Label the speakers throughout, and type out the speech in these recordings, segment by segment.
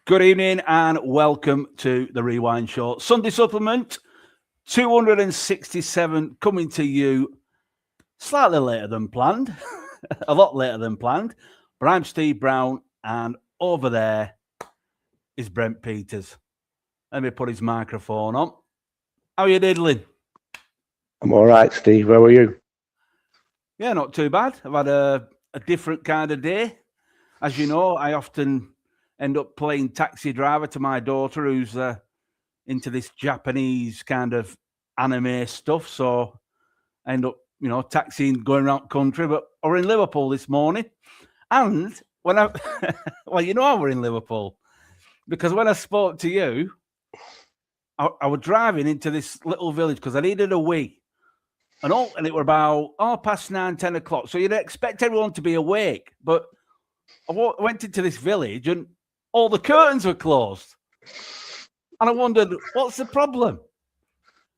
Speaker 1: Good evening and welcome to the Rewind Show. Sunday Supplement 267 coming to you slightly later than planned, a lot later than planned. But I'm Steve Brown and over there is Brent Peters. Let me put his microphone on. How are you diddling?
Speaker 2: I'm all right, Steve. How are you?
Speaker 1: Yeah, not too bad. I've had a different kind of day. As you know, I often end up playing taxi driver to my daughter who's into this Japanese kind of anime stuff. So I end up, taxiing, going around country. But we're in Liverpool this morning. And when I, I were in Liverpool. Because when I spoke to you, I was driving into this little village because I needed a wee. And it were about 9:30, 10 o'clock. So you'd expect everyone to be awake. But I went into this village and all the curtains were closed. And I wondered, what's the problem?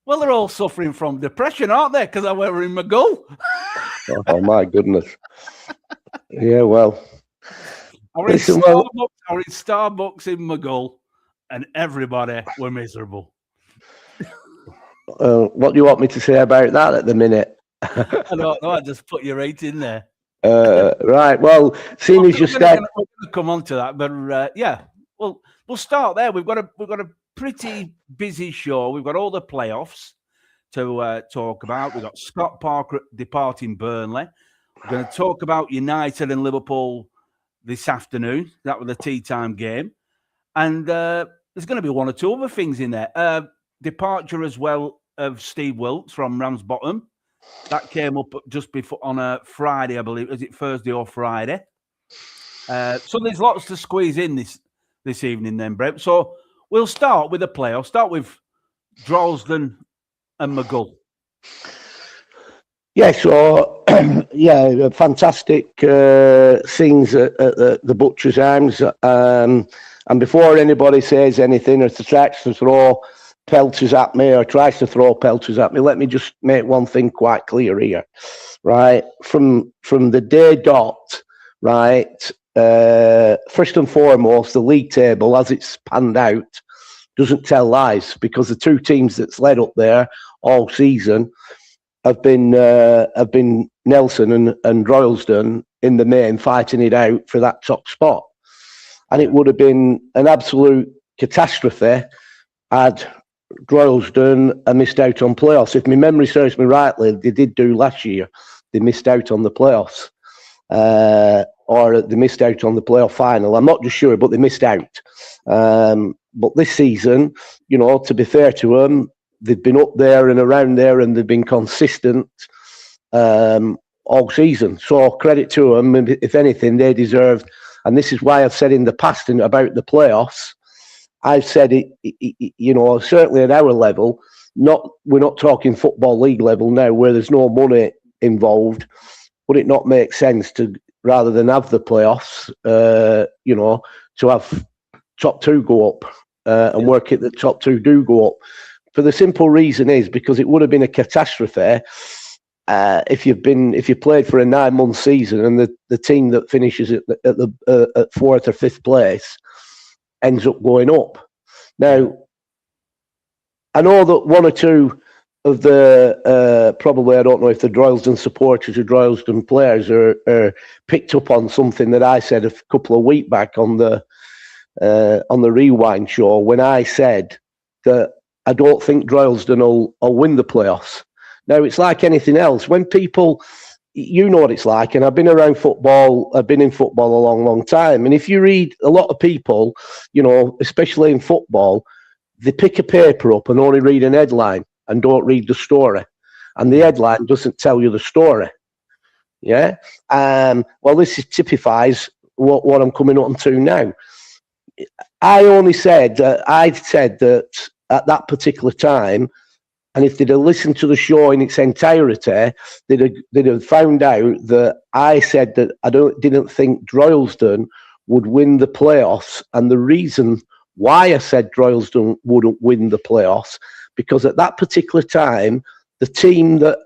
Speaker 1: Well, they're all suffering from depression, aren't they? Because I were in Maghull.
Speaker 2: Oh, my goodness. Yeah, well.
Speaker 1: I were in Starbucks in Maghull, and everybody were miserable.
Speaker 2: What do you want me to say about that at the minute?
Speaker 1: I don't know. I just put your rate in there.
Speaker 2: Right. Well, seeing as you start,
Speaker 1: we're going to come on to that, but we'll start there. We've got a pretty busy show. We've got all the playoffs to talk about. We've got Scott Parker departing Burnley. We're going to talk about United and Liverpool this afternoon. That was the tea time game, and there's going to be one or two other things in there. Departure as well of Steve Wilkes from Ramsbottom. That came up just before on a Friday, I believe. Is it Thursday or Friday? So there's lots to squeeze in this evening then, Brent. So we'll start with the playoffs. Start with Droylsden and Maghull.
Speaker 2: Yeah, so, fantastic scenes at the Butcher's Arms. And before anybody says anything or starts to throw pelters at me or tries to throw pelters at me, let me just make one thing quite clear here, right? From the day dot, right, first and foremost, the league table, as it's panned out, doesn't tell lies, because the two teams that's led up there all season have been Nelson and Droylsden in the main fighting it out for that top spot. And it would have been an absolute catastrophe had Droylsden missed out on playoffs. If my memory serves me rightly, they did do last year. They missed out on the playoffs, or they missed out on the playoff final. I'm not just sure, but they missed out. But this season, to be fair to them, they've been up there and around there, and they've been consistent all season. So credit to them. If anything, they deserve. And this is why I've said in the past about the playoffs. I've said it, certainly at our level, we're not talking Football League level now, where there's no money involved. Would it not make sense to, rather than have the playoffs, to have top two go up and work it, the top two do go up? For the simple reason is because it would have been a catastrophe if you played for a 9-month season and the team that finishes at fourth or fifth place ends up going up. Now, I know that one or two of the probably, I don't know if the Droylsden supporters or Droylsden players are picked up on something that I said a couple of weeks back on the Rewind Show, when I said that I don't think Droylsden will win the playoffs. Now, it's like anything else. When people, you know what it's like, and I've been around football, I've been in football a long, long time. And if you read a lot of people, especially in football, they pick a paper up and only read an headline and don't read the story. And the headline doesn't tell you the story. Yeah? Well, this typifies what I'm coming on to now. I said that at that particular time, and if they'd have listened to the show in its entirety, they'd have found out that I said that I didn't think Droylsden would win the playoffs. And the reason why I said Droylsden wouldn't win the playoffs, because at that particular time, the team that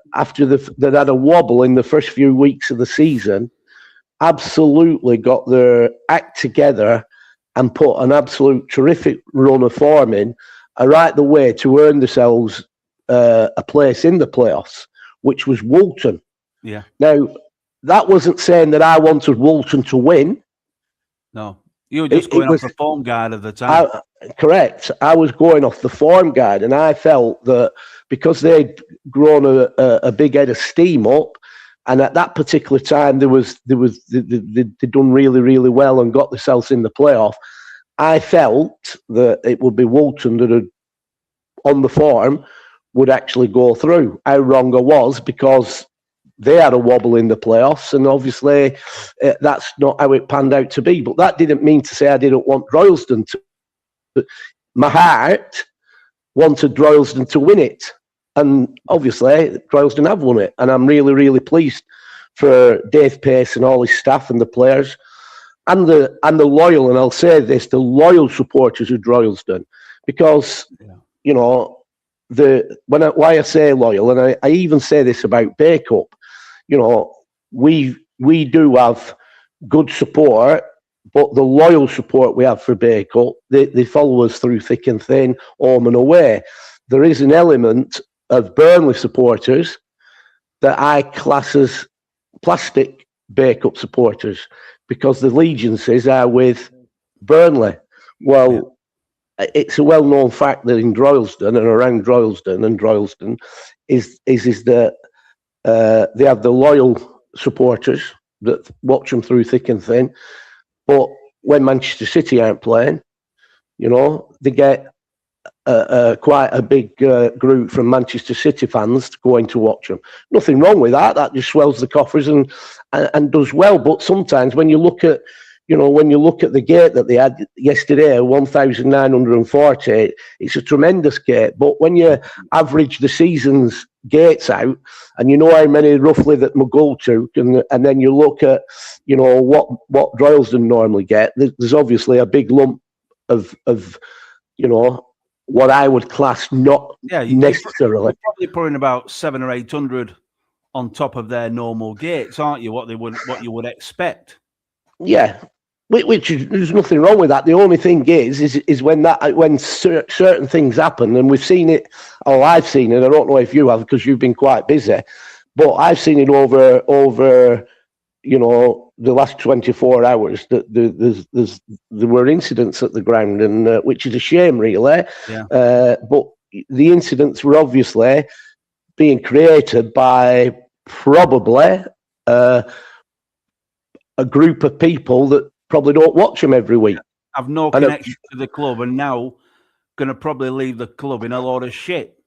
Speaker 2: that had a wobble in the first few weeks of the season absolutely got their act together and put an absolute terrific run of form in, right the way to earn themselves a place in the playoffs, which was Woolton.
Speaker 1: Yeah.
Speaker 2: Now, that wasn't saying that I wanted Woolton to win.
Speaker 1: No, you were just going off the form guide of the time.
Speaker 2: Correct. I was going off the form guide, and I felt that because they'd grown a big head of steam up, and at that particular time they'd done really, really well and got themselves in the playoff. I felt that it would be Woolton that had, on the form, would actually go through. How wrong I was, because they had a wobble in the playoffs, and obviously that's not how it panned out to be. But that didn't mean to say I didn't want Droylsden to. My heart wanted Droylsden to win it, and obviously Droylsden have won it, and I'm really, really pleased for Dave Pace and all his staff and the players, and the loyal, and I'll say this, the loyal supporters of Droylsden, because you know why I say loyal, and I even say this about Bacup. You know, we do have good support, but the loyal support we have for Bacup, they follow us through thick and thin, home and away. There is an element of Burnley supporters that I class as plastic Bacup supporters, because the allegiances are with Burnley. Well, it's a well-known fact that in Droylsden and around Droylsden and Droylsden is that they have the loyal supporters that watch them through thick and thin. But when Manchester City aren't playing, you know, they get quite a big group from Manchester City fans going to watch them. Nothing wrong with that. That just swells the coffers and does well. But sometimes when you look at, you know, when you look at the gate that they had yesterday, 1,940, it's a tremendous gate. But when you average the season's gates out, and you know how many roughly that McGull took, and then you look at, you know, what Droylsden normally get, there's obviously a big lump of you know, what I would class not necessarily.
Speaker 1: You're probably putting about 700 or 800 on top of their normal gates, aren't you? What you would expect.
Speaker 2: Yeah. Which is, there's nothing wrong with that. The only thing is when certain things happen, and we've seen it, or I've seen it. I don't know if you have, because you've been quite busy, but I've seen it over you know, the last 24 hours that there were incidents at the ground, and which is a shame, really.
Speaker 1: Yeah.
Speaker 2: But the incidents were obviously being created by probably a group of people that probably don't watch them every week.
Speaker 1: Have no connection to the club, and now going to probably leave the club in a lot of shit.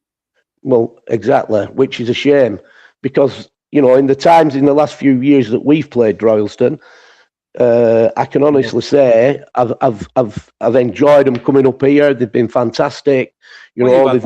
Speaker 2: Well, exactly, which is a shame, because, you know, in the last few years that we've played Droylsden, I can honestly say I've enjoyed them coming up here. They've been fantastic. You've had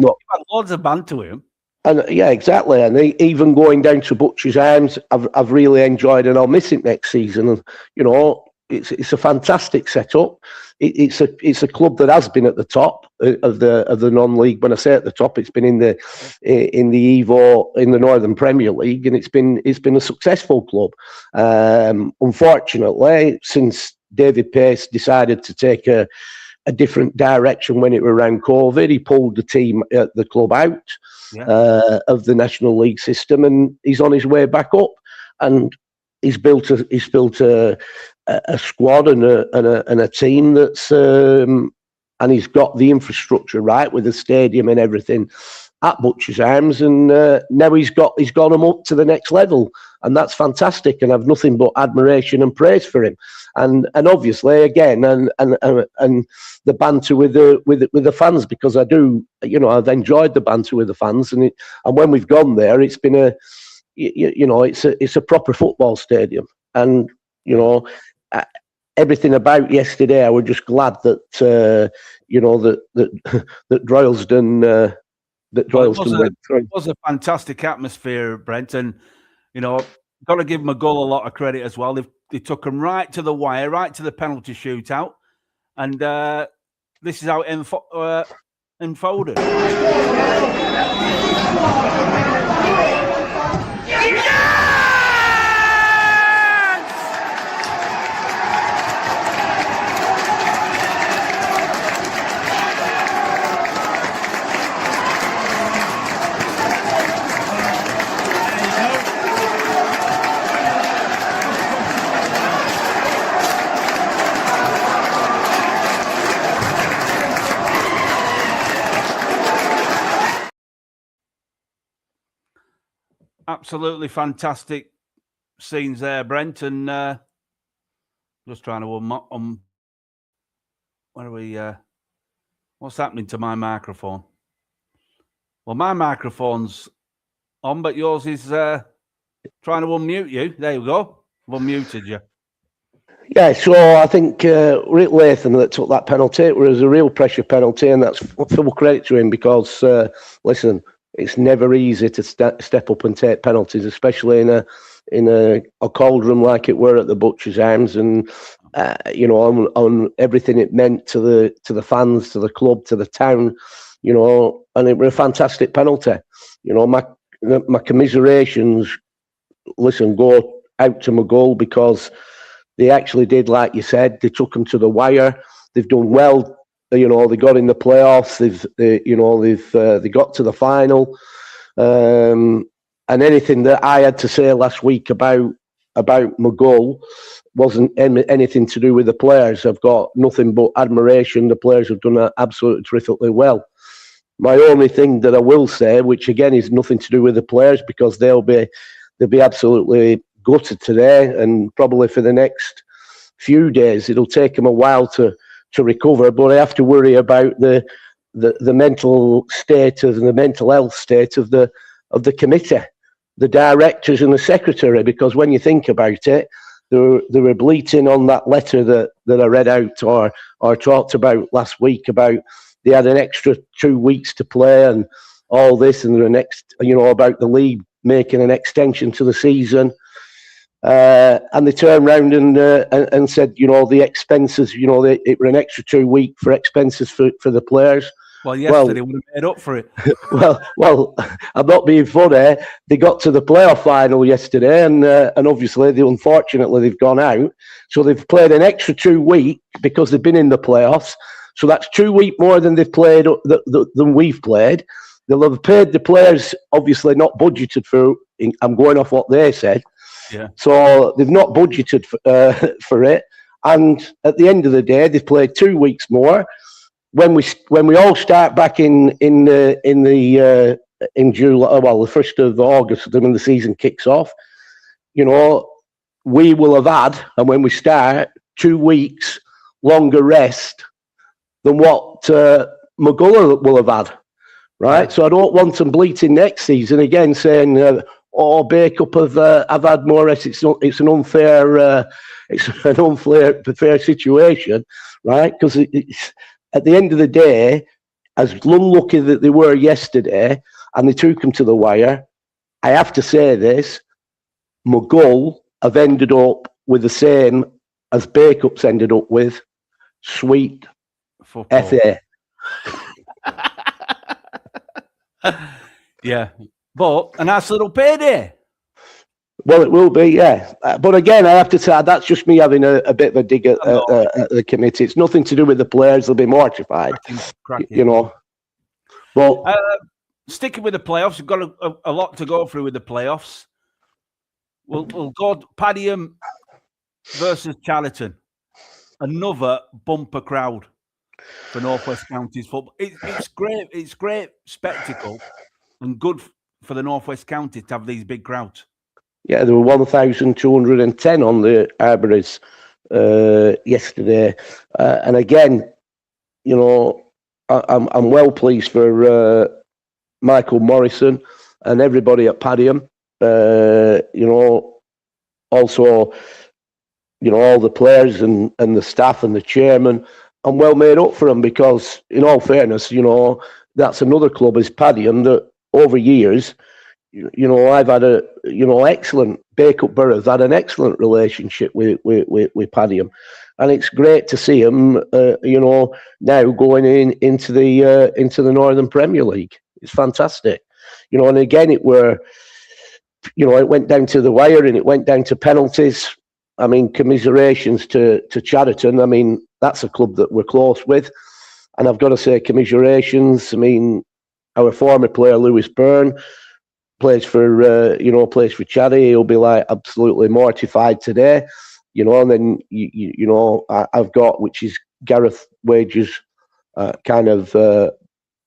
Speaker 2: loads of banter with them. And yeah, exactly. And even going down to Butcher's Arms, I've really enjoyed, and I'll miss it next season. And you know, it's a fantastic setup. It's a club that has been at the top of the non-league. When I say at the top, it's been in the Evo, in the Northern Premier League, and it's been a successful club. Unfortunately, since David Pace decided to take a different direction when it was around COVID, he pulled the club out of the National League system, and he's on his way back up. And he's built a squad and a team that's and he's got the infrastructure right with the stadium and everything at Butcher's Arms, and now he's got them up to the next level, and that's fantastic. And I've nothing but admiration and praise for him. And obviously again, and the banter with the fans, because I do, you know, I've enjoyed the banter with the fans, and when we've gone there, it's been it's a proper football stadium, and you know, everything about yesterday, I was just glad that you know that Droylsden went through.
Speaker 1: It was a fantastic atmosphere, Brent, and you know, got to give McGull a lot of credit as well. They took them right to the wire, right to the penalty shootout, and this is how it unfolded. absolutely fantastic scenes there, Brent, and just trying to where are we? What's happening to my microphone? Well, my microphone's on, but yours is trying to unmute you. There you go. I've unmuted you.
Speaker 2: Yeah, so I think Rick Latham that took that penalty. It was a real pressure penalty, and that's full credit to him because, listen, it's never easy to step up and take penalties, especially in a cold room like it were at the Butcher's Arms, and on everything it meant to the fans, to the club, to the town, and it was a fantastic penalty. My commiserations, listen, go out to McGull because they actually did, like you said, they took them to the wire. They've done well. They got in the playoffs. They got to the final. And anything that I had to say last week about McGull wasn't anything to do with the players. I've got nothing but admiration. The players have done absolutely terrifically well. My only thing that I will say, which again is nothing to do with the players, because they'll be absolutely gutted today, and probably for the next few days it'll take them a while to recover. But I have to worry about the mental state of the mental health state of the committee, the directors and the secretary, because when you think about it, they were bleating on that letter that I read out or talked about last week about they had an extra 2 weeks to play and all this, and the next, about the league making an extension to the season. And they turned around and said, the expenses, it were an extra 2 weeks for expenses for the players.
Speaker 1: Well, yesterday would have made up for it.
Speaker 2: well, I'm not being funny. They got to the playoff final yesterday, and obviously, unfortunately, they've gone out. So they've played an extra 2 weeks because they've been in the playoffs. So that's 2 weeks more than they've played than we've played. They'll have paid the players, obviously not budgeted for. I'm going off what they said.
Speaker 1: Yeah.
Speaker 2: So they've not budgeted for it, and at the end of the day, they've played 2 weeks more. When we all start back in July, the 1st of August, when the season kicks off, we will have had, and when we start, 2 weeks longer rest than what McGull will have had, right? So I don't want them bleating next season again saying, Bacup have had more rest. It's an unfair situation, right? Because it's at the end of the day, as unlucky that they were yesterday, and they took them to the wire. I have to say this: McGull have ended up with the same as Bacup's ended up with. Sweet
Speaker 1: football.
Speaker 2: FA.
Speaker 1: Yeah. But a nice little payday.
Speaker 2: Well, it will be, yeah. But again, I have to say, that's just me having a bit of a dig at the committee. It's nothing to do with the players. They'll be mortified,
Speaker 1: cracking.
Speaker 2: But
Speaker 1: sticking with the playoffs, we've got a lot to go through with the playoffs. We'll go Padiham versus Charlton. Another bumper crowd for North Wst Counties football. It's great. It's great spectacle and good for the North Wst Counties to have these big crowds.
Speaker 2: Yeah, there were 1,210 on the Arbories yesterday, and again, I'm well pleased for Michael Morrison and everybody at Padiham. Also, all the players and the staff and the chairman. I'm well made up for them because, in all fairness, that's another club as Padiham that over years. I've had excellent Bacup Borough's had an excellent relationship with Padiham, and it's great to see him, now going into the Northern Premier League. It's fantastic, and again it went down to the wire and it went down to penalties. I mean, commiserations to Chariton. I mean, that's a club that we're close with, and I've got to say commiserations. I mean, our former player Lewis Byrne plays for Chaddy. He'll be like absolutely mortified today, and then I've got, which is Gareth Wages' kind of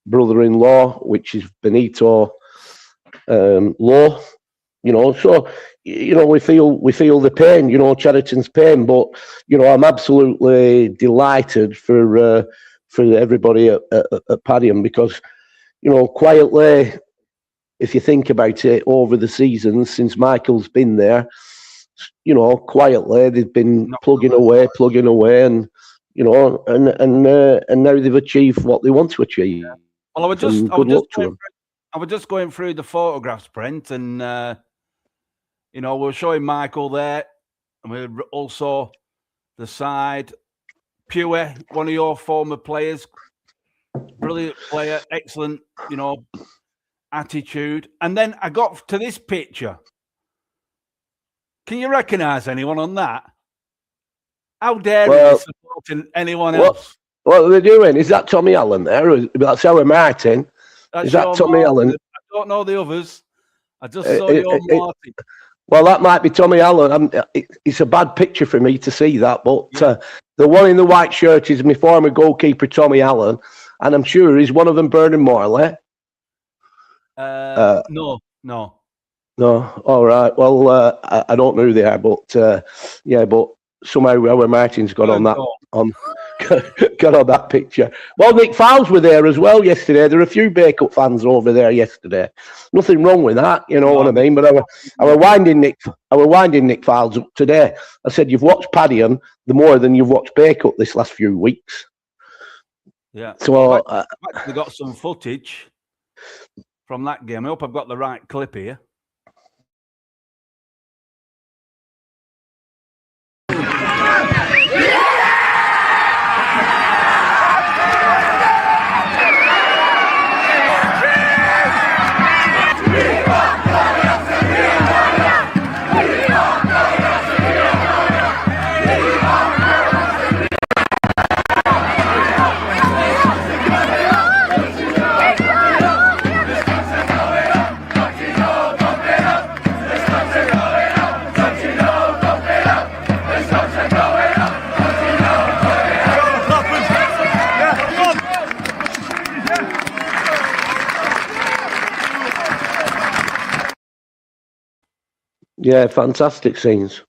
Speaker 2: brother-in-law, which is Benito Law, So we feel the pain, Cheriton's pain, but I'm absolutely delighted for everybody at Padiham, because quietly, if you think about it, over the seasons since Michael's been there, quietly they've been plugging away, and and now they've achieved what they want to achieve.
Speaker 1: Yeah. Well, I was just going through the photographs, Brent, and we're showing Michael there, and we're also the side. Pure, one of your former players, brilliant player, excellent, attitude. And then I got to this picture. Can you recognise anyone on that? How dare they supporting anyone else?
Speaker 2: What are they doing? Is that Tommy Allen there? That's Howard Martin. Is that Tommy Allen?
Speaker 1: I don't know the others. I just saw your Martin.
Speaker 2: Well, that might be Tommy Allen. It's a bad picture for me to see that, but the one in the white shirt is my former goalkeeper, Tommy Allen, and I'm sure he's one of them burning Morley.
Speaker 1: No.
Speaker 2: All right. Well, I don't know who they are, but but somehow Howard Martin's got on that got on that picture. Well, Nick Fowles were there as well yesterday. There were a few Bacup fans over there yesterday. Nothing wrong with that, what I mean. But I were winding Nick Fowles up today. I said, you've watched Padiham the more than you've watched Bacup this last few weeks.
Speaker 1: Yeah. So I've actually got some footage from that game. I hope I've got the right clip here.
Speaker 2: Yeah, fantastic scenes.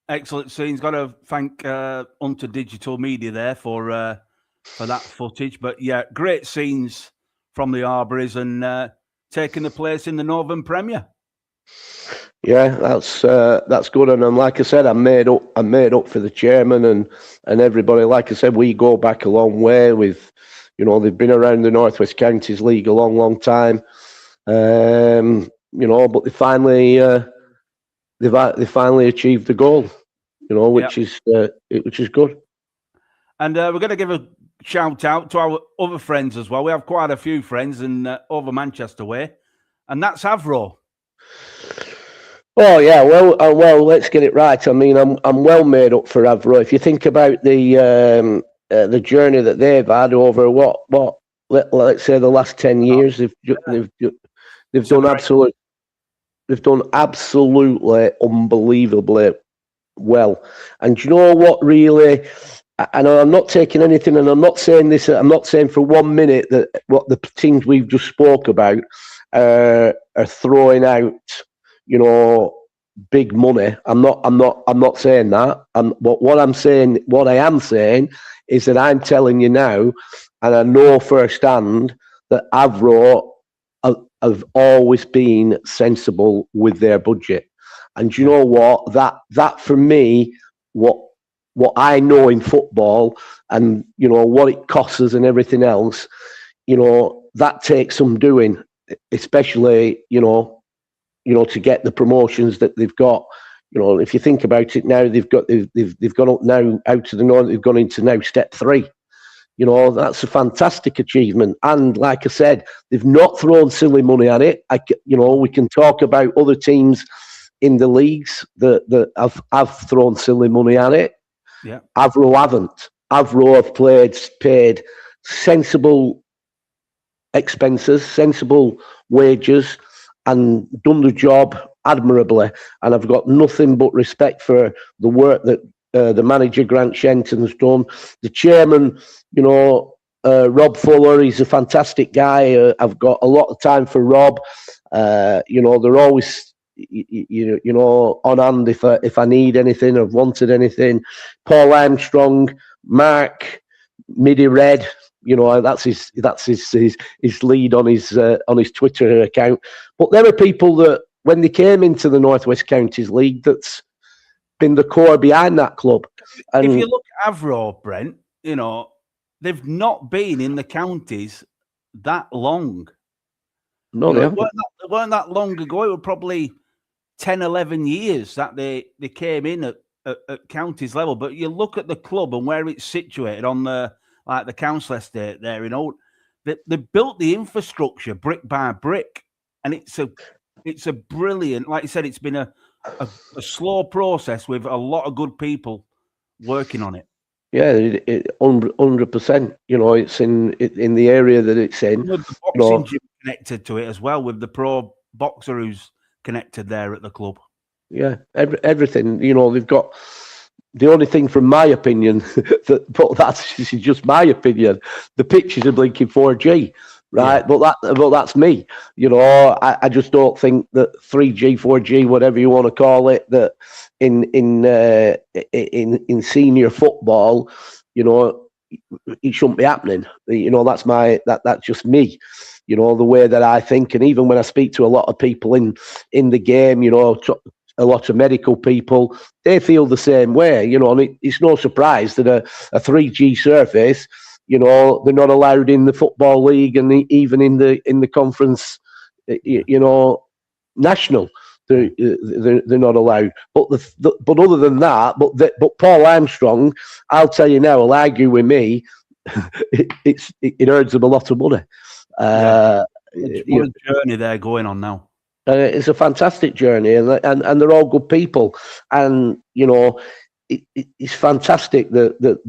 Speaker 1: Excellent scenes. Got to thank Hunter Digital Media there for that footage. But yeah, great scenes from the Arbories and taking the place in the Northern Premier.
Speaker 2: Yeah, that's good. And like I said, I'm made up for the chairman and everybody. Like I said, we go back a long way with, they've been around the North Wst Counties League a long, long time. But they finally achieved the goal, which is good. And
Speaker 1: we're going to give a shout out to our other friends as well. We have quite a few friends in over Manchester way, and that's Avro.
Speaker 2: Oh yeah, well, let's get it right. I mean, I'm well made up for Avro. If you think about the journey that they've had over let's say the last 10 years, they've done absolutely unbelievably well. And do you know what really? And I'm not taking anything, and I'm not saying this. I'm not saying for 1 minute that what the teams we've just spoke about are throwing out, big money. I'm not saying that. But what I am saying is that I'm telling you now, and I know firsthand that Avro have always been sensible with their budget. And you know what? That for me, what I know in football and, what it costs us and everything else, that takes some doing, especially, to get the promotions that they've got. If you think about it now, they've gone up now out to the north, they've gone into now step 3. That's a fantastic achievement. And like I said, they've not thrown silly money at it. We can talk about other teams in the leagues that have thrown silly money at it.
Speaker 1: Yeah.
Speaker 2: Avro haven't. Avro have paid sensible expenses, sensible wages, and done the job admirably. And I've got nothing but respect for the work that the manager, Grant Shenton's done. The chairman, Rob Fuller, he's a fantastic guy. I've got a lot of time for Rob. They're always you know, on hand if I need anything, I've wanted anything. Paul Armstrong, Mark, Midi Red, you know, that's his lead on his Twitter account. But there are people that when they came into the North Wst Counties League, that's been the core behind that club. And
Speaker 1: if you look at Avro, Brent, you know, they've not been in the counties that long.
Speaker 2: No, they haven't.
Speaker 1: It weren't that long ago. It was probably 10, 11 years that they came in at counties level. But you look at the club and where it's situated on the council estate there, you know, they built the infrastructure brick by brick, and it's a brilliant, like you said, it's been a slow process with a lot of good people working on it.
Speaker 2: Yeah, 100%. You know, it's in the area that it's in.
Speaker 1: With the boxing gym connected to it as well, with the pro boxer who's connected there at the club.
Speaker 2: Yeah, everything. You know, they've got. The only thing, from my opinion, but that's just my opinion. The pitches are blinking 4G, right? Yeah. But that's me. You know, I just don't think that 3G, 4G, whatever you want to call it, that in senior football, you know, it shouldn't be happening. You know, that's just me. You know, the way that I think, and even when I speak to a lot of people in the game, you know, a lot of medical people, they feel the same way. You know, and it's no surprise that a 3G surface, you know, they're not allowed in the football league and even in the conference, you know, national. They're not allowed. But but other than that, but Paul Armstrong, I'll tell you now, will argue with me. It earns them a lot of money.
Speaker 1: What a journey they're going on now.
Speaker 2: It's a fantastic journey, and they're all good people, and you know, it's fantastic that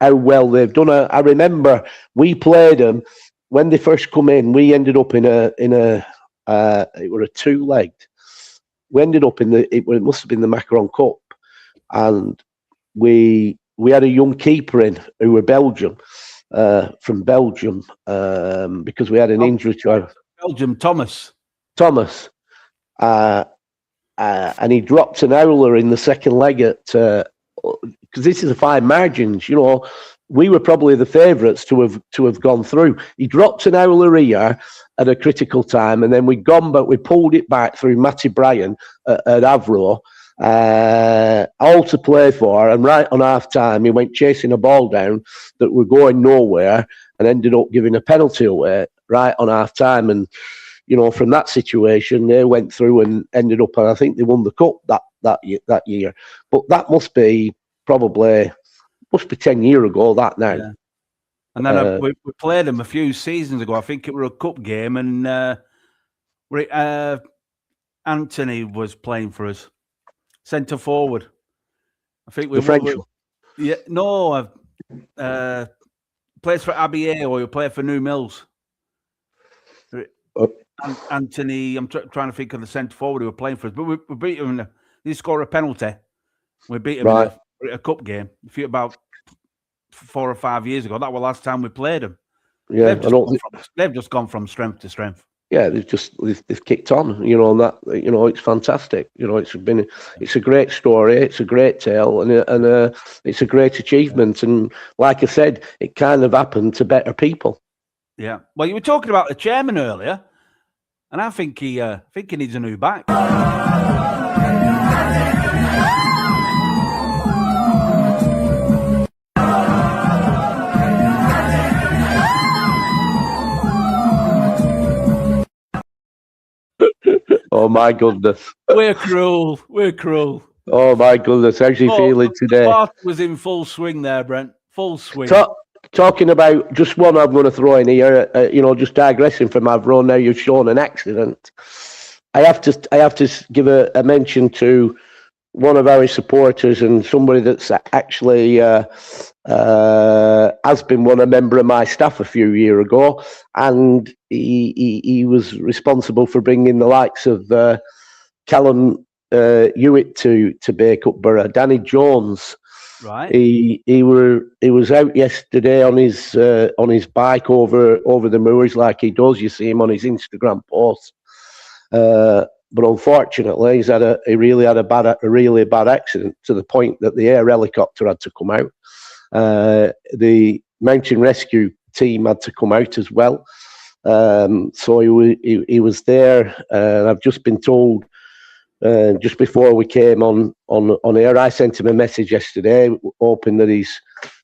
Speaker 2: how well they've done. I remember we played them when they first come in. We ended up in a it were a 2-legged. We ended up it must have been the Macaron Cup, and we had a young keeper in who were Belgium, from Belgium, because we had an injury to our
Speaker 1: Belgium, Thomas.
Speaker 2: And he dropped an howler in the second leg because this is a fine margins. You know, we were probably the favourites to have gone through. He dropped an howler here at a critical time, and then we pulled it back through Matty Bryan at Avro, all to play for. And right on half time, he went chasing a ball down that were going nowhere, and ended up giving a penalty away right on half time. And you know, from that situation, they went through and ended up, and I think they won the cup that year. But that must be 10 years ago. That now.
Speaker 1: Yeah. And then we played them a few seasons ago. I think it was a cup game, and Anthony was playing for us, centre forward. I think
Speaker 2: the French.
Speaker 1: Plays for Abbey or you play for New Mills. Anthony, I'm trying to think of the centre forward who were playing for us, but we beat him. He scored a penalty. We beat him in a cup game about 4 or 5 years ago. That was the last time we played them.
Speaker 2: Yeah,
Speaker 1: they've just gone from strength to strength.
Speaker 2: Yeah, they've kicked on. You know, and that, you know, it's fantastic. You know, it's a great story. It's a great tale, and it's a great achievement. And like I said, it kind of happened to better people.
Speaker 1: Yeah. Well, you were talking about the chairman earlier, and I think he needs a new back.
Speaker 2: Oh my goodness.
Speaker 1: We're cruel.
Speaker 2: Oh my goodness. How's he feeling today?
Speaker 1: The was in full swing there, Brent. Full swing.
Speaker 2: Talking about just one I'm going to throw in here, you know, just digressing from Avro. Now you've shown an accident. I have to give a mention to one of our supporters and somebody that's actually has been a member of my staff a few years ago, and he was responsible for bringing the likes of Callum Hewitt to Bacup Borough. Danny Jones,
Speaker 1: right?
Speaker 2: He was out yesterday on his bike over the moors like he does. You see him on his Instagram posts. but unfortunately, he really had a really bad accident to the point that the air helicopter had to come out. The mountain rescue team had to come out as well. So he was there. I've just been told just before we came on air. I sent him a message yesterday, hoping that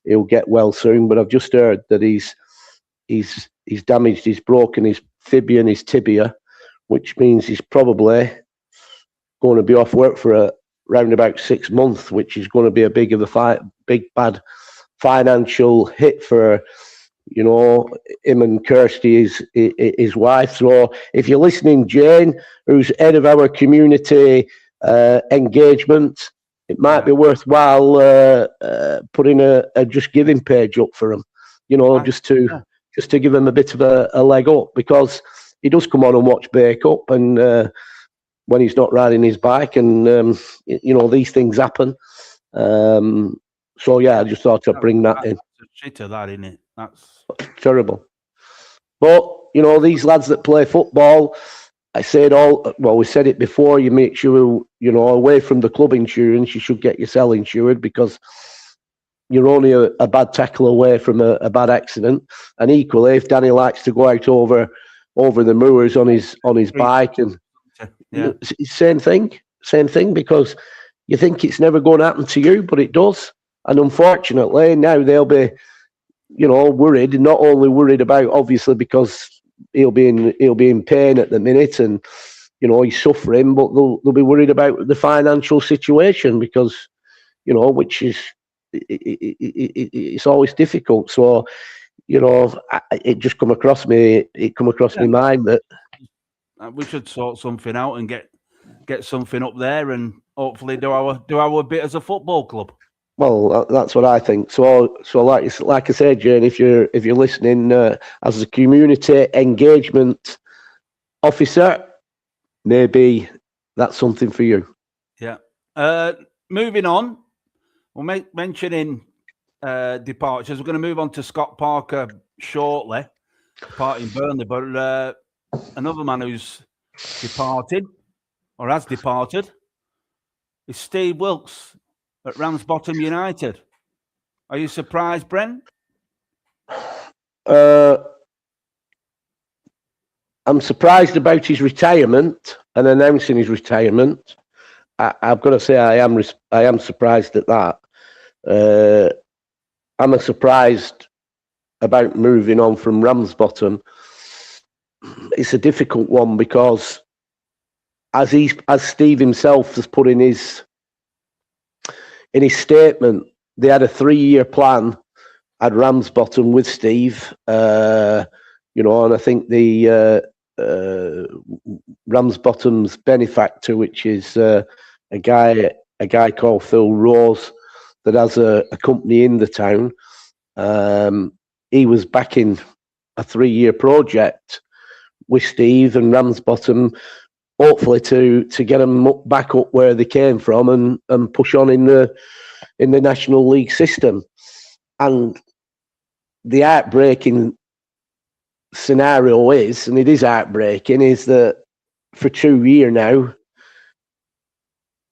Speaker 2: he'll get well soon. But I've just heard that he's damaged, he's broken his fibula and his tibia, which means he's probably going to be off work for around about 6 months, which is going to be a big bad financial hit for him and Kirsty, his wife. So if you're listening, Jane, who's head of our community engagement, it might be worthwhile putting a Just Giving page up for him, just to give him a bit of a leg up, because he does come on and watch Bacup, and when he's not riding his bike, and these things happen. So yeah, I just thought I'd bring that in.
Speaker 1: Shit of that, isn't it? That's
Speaker 2: terrible. But these lads that play football, we said it before. You make sure away from the club insurance, you should get yourself insured, because you're only a bad tackle away from a bad accident. And equally, if Danny likes to go out over the moors on his bike, and same thing, because you think it's never going to happen to you, but it does. And unfortunately, now they'll be, worried. Not only worried about, obviously, because he'll be in pain at the minute, and he's suffering, but they'll be worried about the financial situation, because which is it's always difficult. So it just come across me. It come across my mind that
Speaker 1: we should sort something out and get something up there, and hopefully do our bit as a football club.
Speaker 2: Well, that's what I think. So like I said, Jane, if you're listening, as a community engagement officer, maybe that's something for you.
Speaker 1: Yeah. Moving on, we're mentioning departures. We're going to move on to Scott Parker shortly, departing Burnley, but another man who's departed or has departed is Steve Wilkes at Ramsbottom United. Are you surprised, Brent?
Speaker 2: I'm surprised about his retirement and announcing his retirement. I've got to say I am surprised at that. I'm surprised about moving on from Ramsbottom. It's a difficult one, because as Steve himself has put in his statement, they had a 3-year plan at Ramsbottom with Steve, and I think the Ramsbottom's benefactor, which is a guy called Phil Rose, that has a company in the town. He was backing a 3-year project with Steve and Ramsbottom, hopefully to get them back up where they came from and push on in the National League system. And the heartbreaking scenario is, and it is heartbreaking, is that for 2 years now,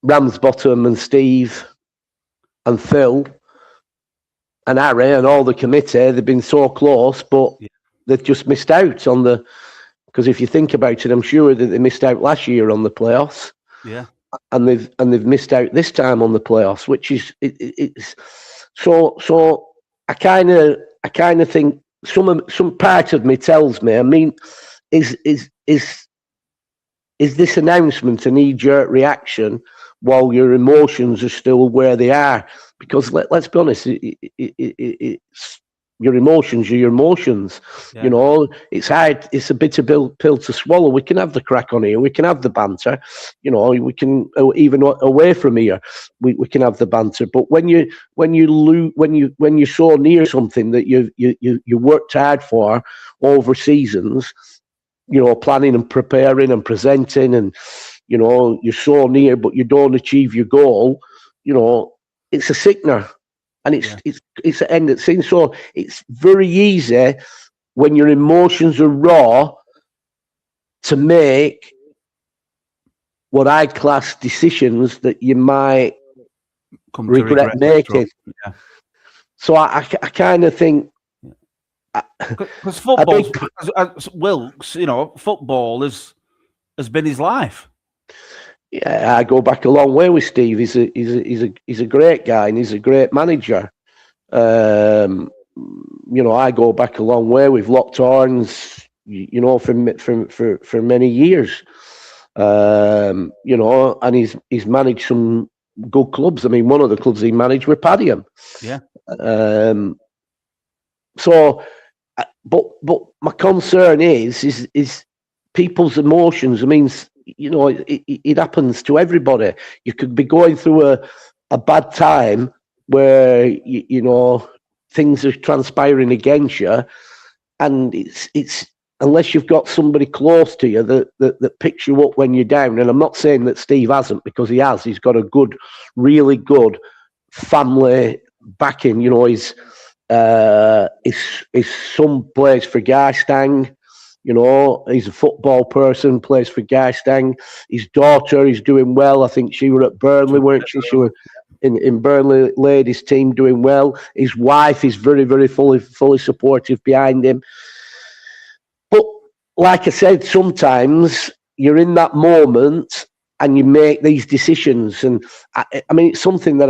Speaker 2: Ramsbottom and Steve and Phil and Harry and all the committee, they've been so close, but they've just missed out on the. Because if you think about it, I'm sure that they missed out last year on the playoffs. Yeah, and they've missed out this time on the playoffs, which is it's so. I kind of think some part of me tells me. I mean, is this announcement a knee-jerk reaction while your emotions are still where they are? Because let's be honest, it's your emotions are your emotions. Yeah. It's hard. It's a bitter pill to swallow. We can have the crack on here. We can have the banter. We can even away from here. We can have the banter. But when you're so near something that you worked hard for over seasons, planning and preparing and presenting, and you're so near, but you don't achieve your goal. It's a sickener. And it's an end of thing. So it's very easy when your emotions are raw to make what I class decisions that you might
Speaker 1: Come
Speaker 2: regret making.
Speaker 1: Yeah.
Speaker 2: So I kind of think,
Speaker 1: because football, as Wilkes, football has been his life.
Speaker 2: Yeah, I go back a long way with Steve. He's a great guy and he's a great manager. I go back a long way. We've locked horns, for many years. And he's managed some good clubs. I mean, one of the clubs he managed were Padiham.
Speaker 1: Yeah.
Speaker 2: But my concern is people's emotions. I mean, it happens to everybody. You could be going through a bad time where things are transpiring against you, and it's unless you've got somebody close to you that picks you up when you're down. And I'm not saying that Steve hasn't, because he has. He's got a really good family backing. His son plays for Garstang. He's a football person, plays for Garstang. His daughter is doing well. I think she were at Burnley, weren't she? She were in Burnley ladies team, doing well. His wife is very, very fully supportive behind him. But like I said, sometimes you're in that moment and you make these decisions. And I mean, it's something that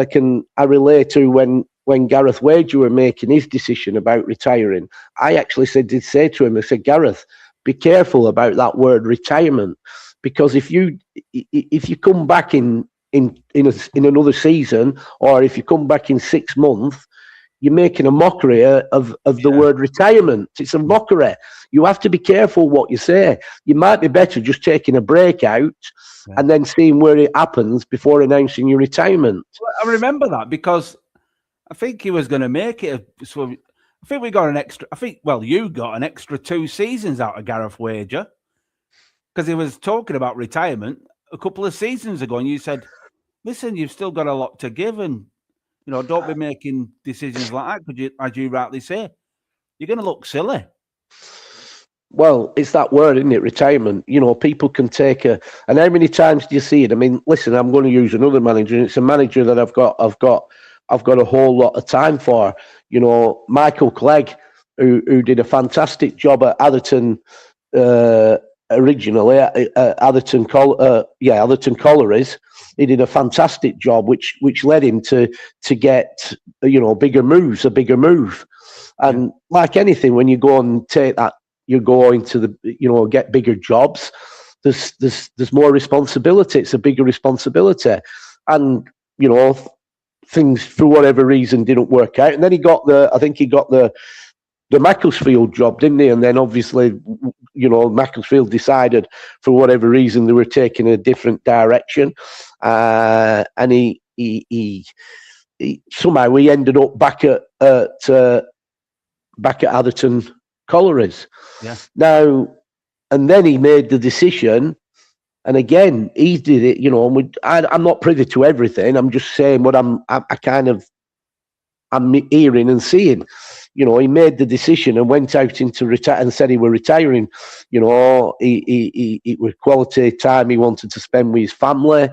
Speaker 2: I relate to when Gareth Wager were making his decision about retiring. I actually did say to him, I said, Gareth, be careful about that word retirement, because if you come back in another season, or if you come back in 6 months, you're making a mockery of the word retirement. It's a mockery. You have to be careful what you say. You might be better just taking a break out and then seeing where it happens before announcing your retirement.
Speaker 1: Well, I remember that because I think he was going to make it. So I think we got an extra. You got an extra 2 seasons out of Gareth Wager, because he was talking about retirement a couple of seasons ago, and you said, "Listen, you've still got a lot to give, and don't be making decisions like that, because as you rightly say, you're going to look silly."
Speaker 2: Well, it's that word, isn't it? Retirement. People can take and how many times do you see it? I mean, listen, I'm going to use another manager, and it's a manager that I've got a whole lot of time for. Michael Clegg, who did a fantastic job at Atherton originally, Atherton Collieries. He did a fantastic job, which led him to get a bigger move. And like anything, when you go and take that, you go into the get bigger jobs. There's more responsibility. It's a bigger responsibility, and things for whatever reason didn't work out. And then he got the Macclesfield job, didn't he? And then obviously, Macclesfield decided for whatever reason they were taking a different direction, and he somehow we ended up back at Atherton Collieries.
Speaker 1: Yeah.
Speaker 2: Now, and then he made the decision. And again, he did it, and I'm not privy to everything. I'm just saying what I'm hearing and seeing. He made the decision and went out into retire and said he were retiring. It was quality time he wanted to spend with his family.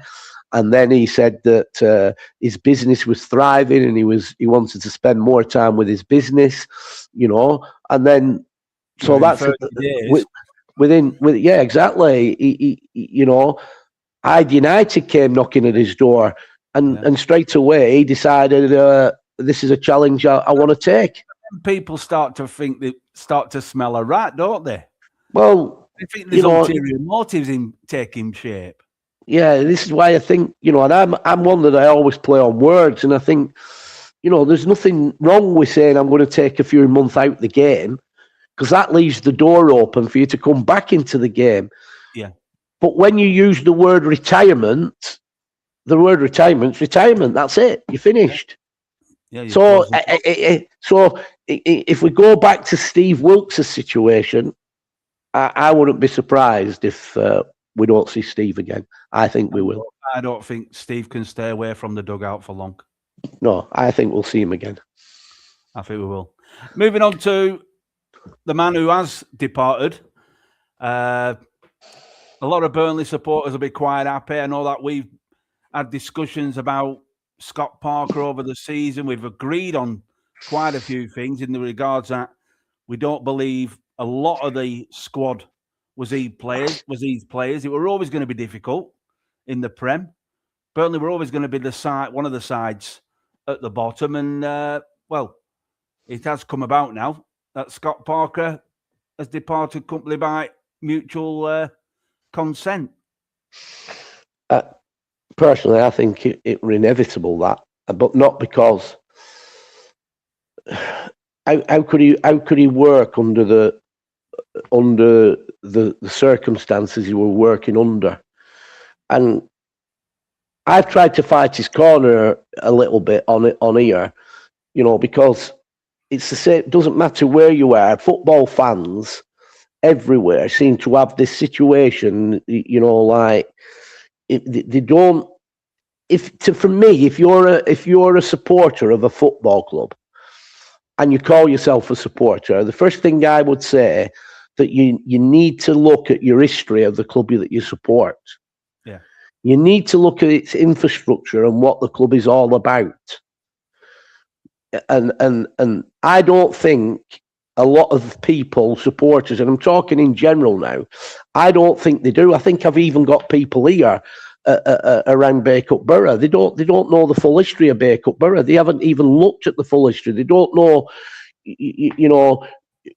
Speaker 2: And then he said that his business was thriving and he wanted to spend more time with his business, and then so that's exactly. Hyde United came knocking at his door, and straight away he decided this is a challenge I want to take.
Speaker 1: People start to think they start to smell a rat, don't they?
Speaker 2: Well,
Speaker 1: I think there's ulterior motives in taking shape.
Speaker 2: Yeah, this is why I think, and I'm one that I always play on words, and I think, there's nothing wrong with saying I'm going to take a few months out the game, because that leaves the door open for you to come back into the game.
Speaker 1: Yeah.
Speaker 2: But when you use the word retirement, retirement. That's it. You're finished. Yeah. So if we go back to Steve Wilkes' situation, I wouldn't be surprised if we don't see Steve again. I think we will.
Speaker 1: I don't think Steve can stay away from the dugout for long.
Speaker 2: No, I think we'll see him again.
Speaker 1: I think we will. Moving on to the man who has departed. a lot of Burnley supporters will be quite happy. I know that we've had discussions about Scott Parker over the season. We've agreed on quite a few things in the regards that we don't believe a lot of the squad was these players. It were always going to be difficult in the Prem. Burnley were always going to be one of the sides at the bottom. And, well, it has come about now that Scott Parker has departed company by mutual consent.
Speaker 2: Personally, I think it were inevitable that, but not because. How could he work under the circumstances he were working under? And I've tried to fight his corner a little bit on here, because it's the same. It doesn't matter where you are. Football fans everywhere seem to have this situation, like they don't. For me, if you're a supporter of a football club, and you call yourself a supporter, the first thing I would say that you need to look at your history of the club that you support.
Speaker 1: Yeah.
Speaker 2: You need to look at its infrastructure and what the club is all about. And I don't think a lot of people, supporters, and I'm talking in general now, I don't think they do. I think I've even got people here around Bacup Borough. They don't know the full history of Bacup Borough. They haven't even looked at the full history. They don't know,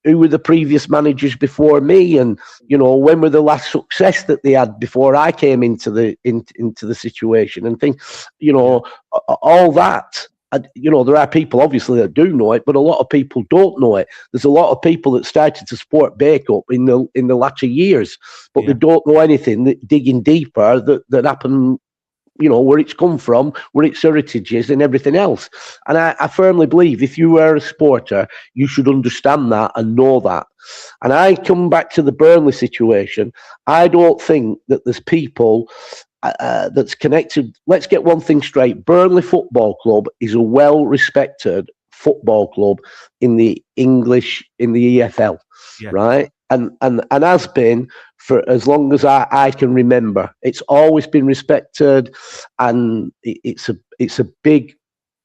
Speaker 2: who were the previous managers before me, and when were the last success that they had before I came into the situation, and things, all that. There are people obviously that do know it, but a lot of people don't know it. There's a lot of people that started to support Bacup in the latter years, but they don't know anything digging deeper that happened, where it's come from, where its heritage is, and everything else. And I firmly believe if you are a supporter, you should understand that and know that. And I come back to the Burnley situation. I don't think that there's people that's connected. Let's get one thing straight. Burnley Football Club is a well-respected football club in the EFL, right? And has been for as long as I can remember. It's always been respected, and it's a big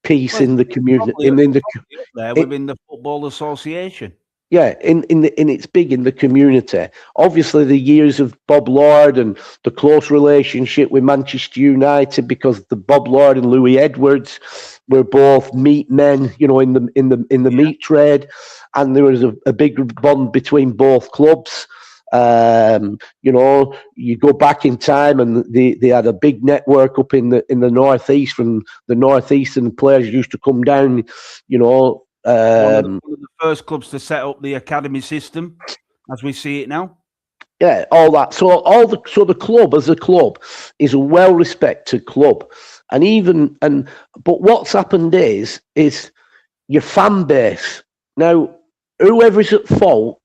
Speaker 2: piece in the community.
Speaker 1: Within the Football Association.
Speaker 2: Yeah, it's big in the community. Obviously, the years of Bob Lord and the close relationship with Manchester United, because the Bob Lord and Louis Edwards were both meat men, in the meat trade, and there was a big bond between both clubs. You go back in time, and they had a big network up in the northeast. From the northeast, and players used to come down,
Speaker 1: one of the first clubs to set up the academy system as we see it now.
Speaker 2: Yeah, all that. So the club as a club is a well-respected club, but what's happened is your fan base. Now, whoever's at fault,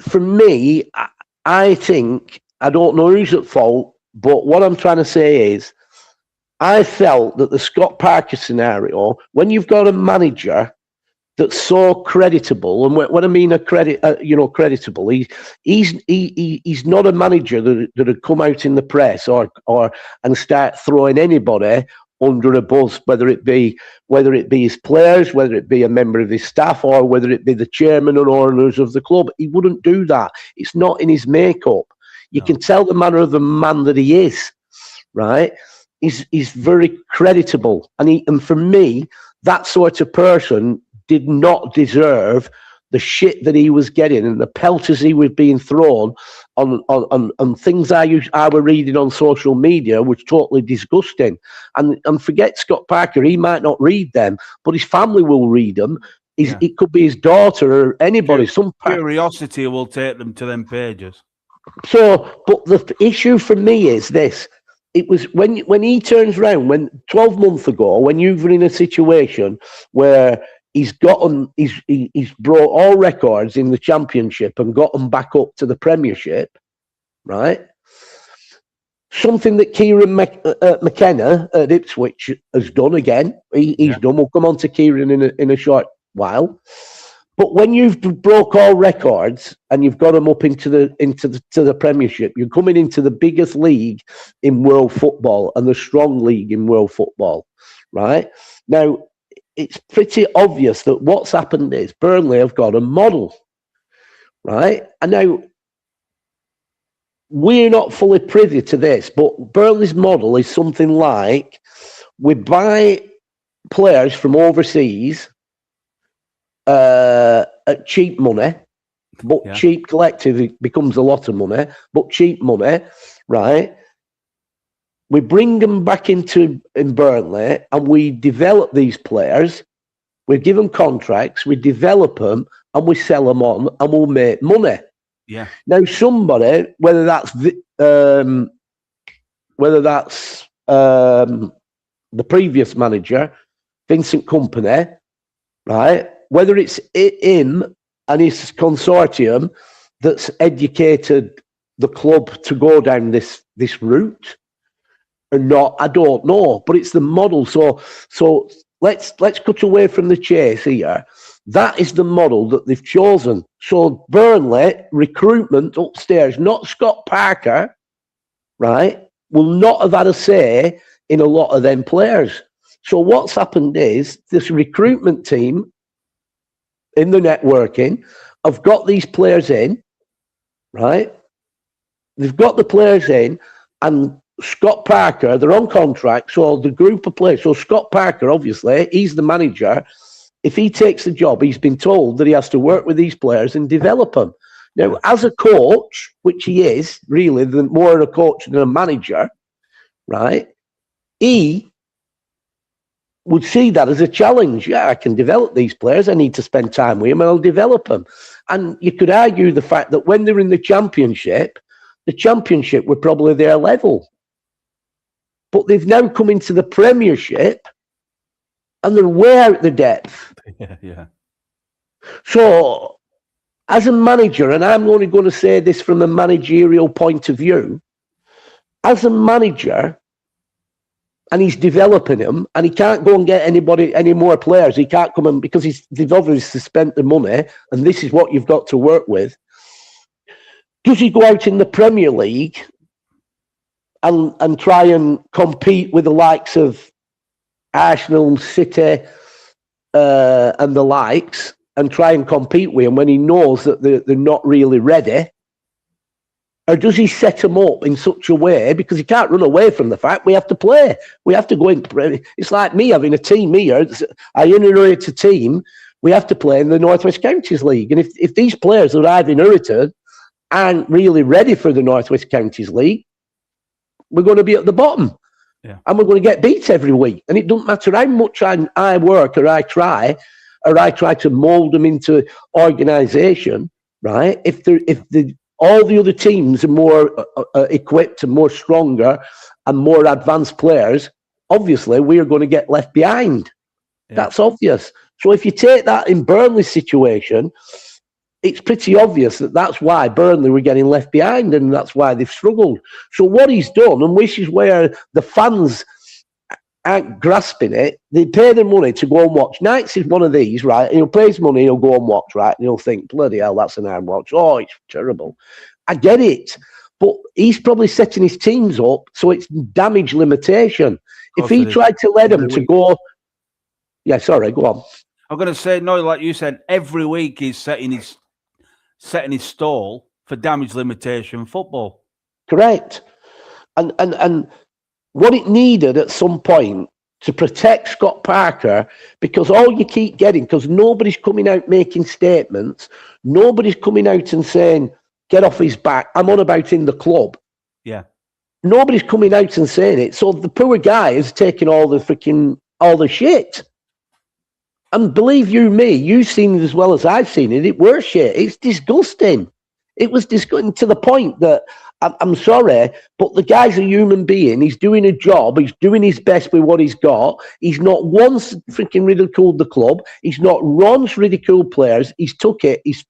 Speaker 2: for me, I think, I don't know who's at fault, but what I'm trying to say is, I felt that the Scott Parker scenario, when you've got a manager that's so creditable, and when I mean creditable, he's not a manager that would come out in the press and start throwing anybody under a bus, whether it be his players, whether it be a member of his staff, or whether it be the chairman or owners of the club. He wouldn't do that. It's not in his makeup. You can tell the manner of the man that he is, right? He's very creditable, and for me, that sort of person did not deserve the shit that he was getting and the pelters he was being thrown on things I were reading on social media was totally disgusting. And forget Scott Parker, he might not read them, but his family will read them. It could be his daughter or anybody. Some
Speaker 1: curiosity will take them to them pages.
Speaker 2: So, but the issue for me is this. It was when he turns around, when 12 months ago, when you were in a situation where he's brought all records in the Championship and got them back up to the Premiership, right? Something that Kieran McKenna at Ipswich has done again. He's done. We'll come on to Kieran in a short while. But when you've broke all records and you've got them up into the Premiership, you're coming into the biggest league in world football and the strong league in world football, right? Now, it's pretty obvious that what's happened is Burnley have got a model, right? And now, we're not fully privy to this, but Burnley's model is something like we buy players from overseas at cheap money, but cheap collectively becomes a lot of money, but cheap money, right? We bring them back in Burnley and we develop these players. We give them contracts, we develop them, and we sell them on, and we'll make money.
Speaker 1: Yeah.
Speaker 2: Now, somebody, whether that's the previous manager, Vincent Kompany, right? Whether it's him and his consortium that's educated the club to go down this route or not, I don't know. But it's the model. So let's cut away from the chase here. That is the model that they've chosen. So Burnley recruitment upstairs, not Scott Parker, right, will not have had a say in a lot of them players. So what's happened is this recruitment team in the networking have got these players in, right? They've got the players in, and Scott Parker, they're on contract, so the group of players, so Scott Parker, obviously, he's the manager. If he takes the job, he's been told that he has to work with these players and develop them. Now, as a coach, which he is, really, more a coach than a manager, right? He would see that as a challenge. Yeah, I can develop these players. I need to spend time with them and I'll develop them. And you could argue the fact that when they're in the championship were probably their level. But they've now come into the Premiership and they're way out the depth.
Speaker 1: Yeah.
Speaker 2: So, as a manager, and I'm only going to say this from a managerial point of view, as a manager, and he's developing them, and he can't go and get any more players. He can't come in because they've obviously spent the money, and this is what you've got to work with. Does he go out in the Premier League and try and compete with the likes of Arsenal, City, and the likes, and try and compete with him when he knows that they're not really ready? Or does he set them up in such a way, because he can't run away from the fact we have to play. We have to go in. It's like me having a team here. I inherit a team. We have to play in the North Wst Counties League. And if these players that I've inherited aren't really ready for the North Wst Counties League, we're going to be at the bottom. Yeah. And we're going to get beat every week. And it doesn't matter how much I work or I try to mould them into organisation, right? If all the other teams are more equipped and more stronger and more advanced players, obviously we are going to get left behind. Yeah. That's obvious. So if you take that in Burnley's situation, it's pretty obvious that that's why Burnley were getting left behind and that's why they've struggled. So what he's done, and which is where the fans aren't grasping it, they pay their money to go and watch. Knights is one of these, right? And he'll pay his money, he'll go and watch, right? And he'll think, bloody hell, that's an iron watch. Oh, it's terrible. I get it. But he's probably setting his teams up so it's damage limitation. If he tried to let them to go... Yeah, sorry, go on.
Speaker 1: I'm going to say, no, like you said, every week he's setting his stall for damage limitation football.
Speaker 2: Correct. And what it needed at some point to protect Scott Parker, because all you keep getting, because nobody's coming out making statements, nobody's coming out and saying, get off his back. I'm on about in the club.
Speaker 1: Yeah.
Speaker 2: Nobody's coming out and saying it. So the poor guy is taking all the shit. And believe you me, you've seen it as well as I've seen it. It was shit. It's disgusting. It was disgusting to the point that I'm sorry, but the guy's a human being. He's doing a job. He's doing his best with what he's got. He's not once freaking ridiculed the club. He's not once ridiculed players. He's took it. He's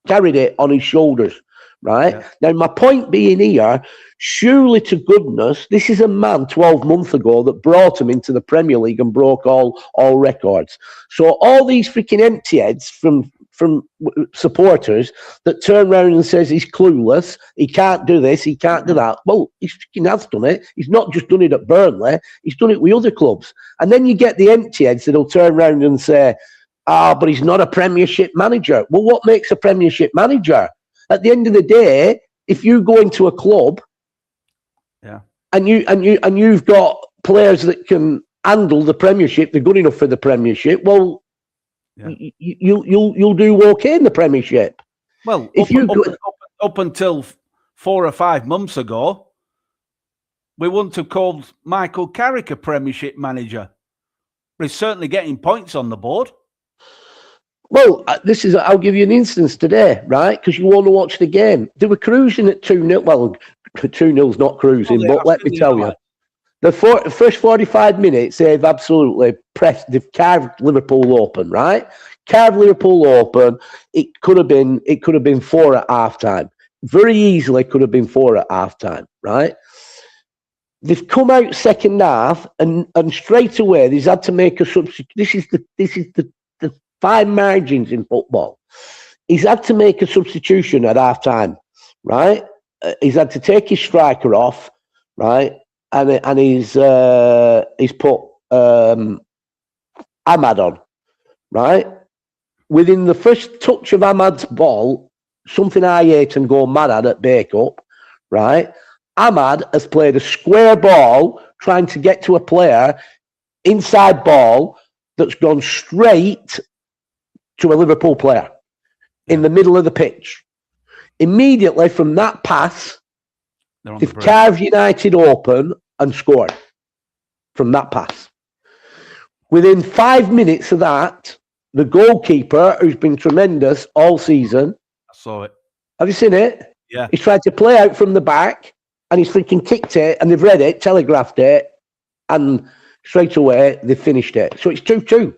Speaker 2: carried it on his shoulders, right? Yeah. Now, my point being here, surely to goodness, this is a man 12 months ago that brought him into the Premier League and broke all records. So all these freaking empty heads from supporters that turn around and says he's clueless, he can't do this, he can't do that. Well, he has done it. He's not just done it at Burnley, he's done it with other clubs. And then you get the empty heads that'll turn around and say, but he's not a Premiership manager. Well, what makes a Premiership manager? At the end of the day, if you go into a club, and you've got players that can handle the Premiership, they're good enough for the Premiership. Well, you'll do okay in the Premiership.
Speaker 1: Well, up until 4 or 5 months ago, we wouldn't have called Michael Carrick a Premiership manager, but he's certainly getting points on the board.
Speaker 2: Well, I'll give you an instance today, right? Because you want to watch the game. They were cruising at 2-0. Well, 2-0's not cruising, but let me tell you, the first 45 minutes, they've absolutely they've carved Liverpool open, right? Carved Liverpool open. It could have been 4 at half-time. Very easily could have been 4 at half-time, right? They've come out second half, and straight away, they've had to make a substitution. This is the fine margins in football. He's had to make a substitution at half-time, right? He's had to take his striker off, right? And he's put Ahmad on, right? Within the first touch of Ahmad's ball, something I hate and go mad at Bacup, right? Ahmad has played a square ball trying to get to a player, inside ball, that's gone straight to a Liverpool player in the middle of the pitch. Immediately from that pass, they've carved United open and scored from that pass. Within 5 minutes of that, the goalkeeper, who's been tremendous all season.
Speaker 1: I saw it.
Speaker 2: Have you seen it?
Speaker 1: Yeah.
Speaker 2: He's tried to play out from the back, and he's freaking kicked it, and they've read it, telegraphed it, and straight away they've finished it. So it's 2-2.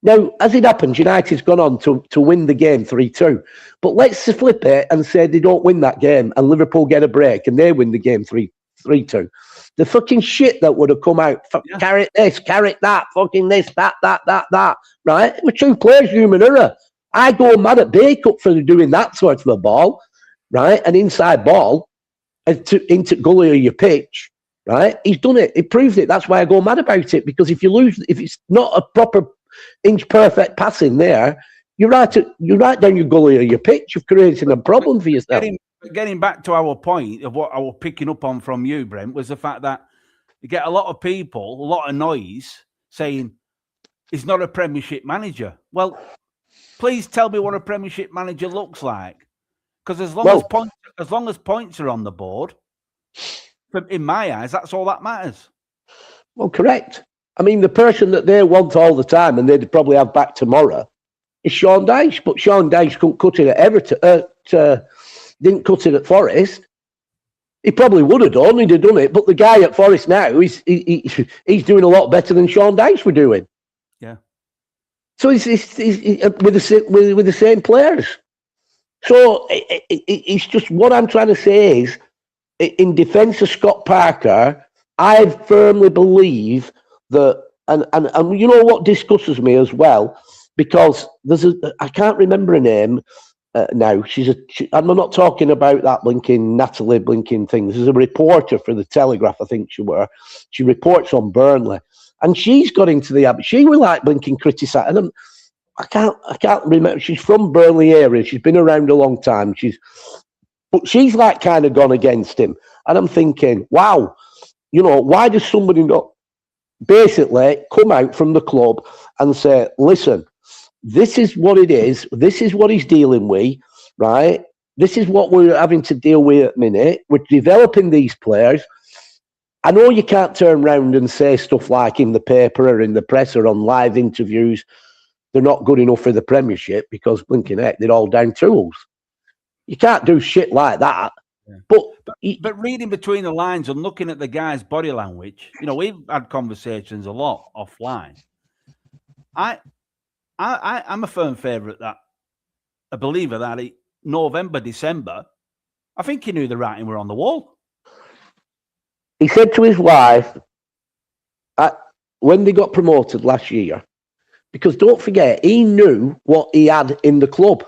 Speaker 2: Now, as it happens, United's gone on to win the game 3-2. But let's flip it and say they don't win that game and Liverpool get a break and they win the game 3-2. The fucking shit that would have come out, carrot this, carrot that, fucking this, that, right? We're 2 players, human error. I go mad at Bacup for doing that sort of a ball, right? An inside ball into gully of your pitch, right? He's done it. He proved it. That's why I go mad about it, because if it's not a proper inch perfect passing there, you're right down your gully or your pitch. You've created a problem for yourself.
Speaker 1: Getting back to our point of what I was picking up on from you, Brent, was the fact that you get a lot of people, a lot of noise saying he's not a Premiership manager. Well, please tell me what a Premiership manager looks like, because as long as points are on the board, in my eyes, that's all that matters.
Speaker 2: Well, correct. I mean, the person that they want all the time, and they'd probably have back tomorrow, is Sean Dyche. But Sean Dyche couldn't cut it at Everton. Didn't cut it at Forest. He probably would have done. He'd have done it. But the guy at Forest now, he's doing a lot better than Sean Dyche were doing.
Speaker 1: Yeah.
Speaker 2: So he's with the same players. So it's just, what I'm trying to say is, in defence of Scott Parker, I firmly believe that, and you know what disgustes me as well, because I can't remember her name now. I'm not talking about that Natalie blinking thing. There's a reporter for the Telegraph, I think she reports on Burnley, and she's got into the habit. She was like blinking criticising them. I can't remember. She's from Burnley area. She's been around a long time. But she's like kind of gone against him, and I'm thinking, wow, why does somebody not basically come out from the club and say, listen, this is what it is. This is what he's dealing with, right? This is what we're having to deal with at the minute. We're developing these players. I know you can't turn around and say stuff like in the paper or in the press or on live interviews, they're not good enough for the Premiership, because blinking heck, they're all down tools. You can't do shit like that. Yeah.
Speaker 1: But reading between the lines and looking at the guy's body language, we've had conversations a lot offline. I'm a firm favourite a believer that November, December, I think he knew the writing were on the wall.
Speaker 2: He said to his wife, when they got promoted last year, Because don't forget, he knew what he had in the club.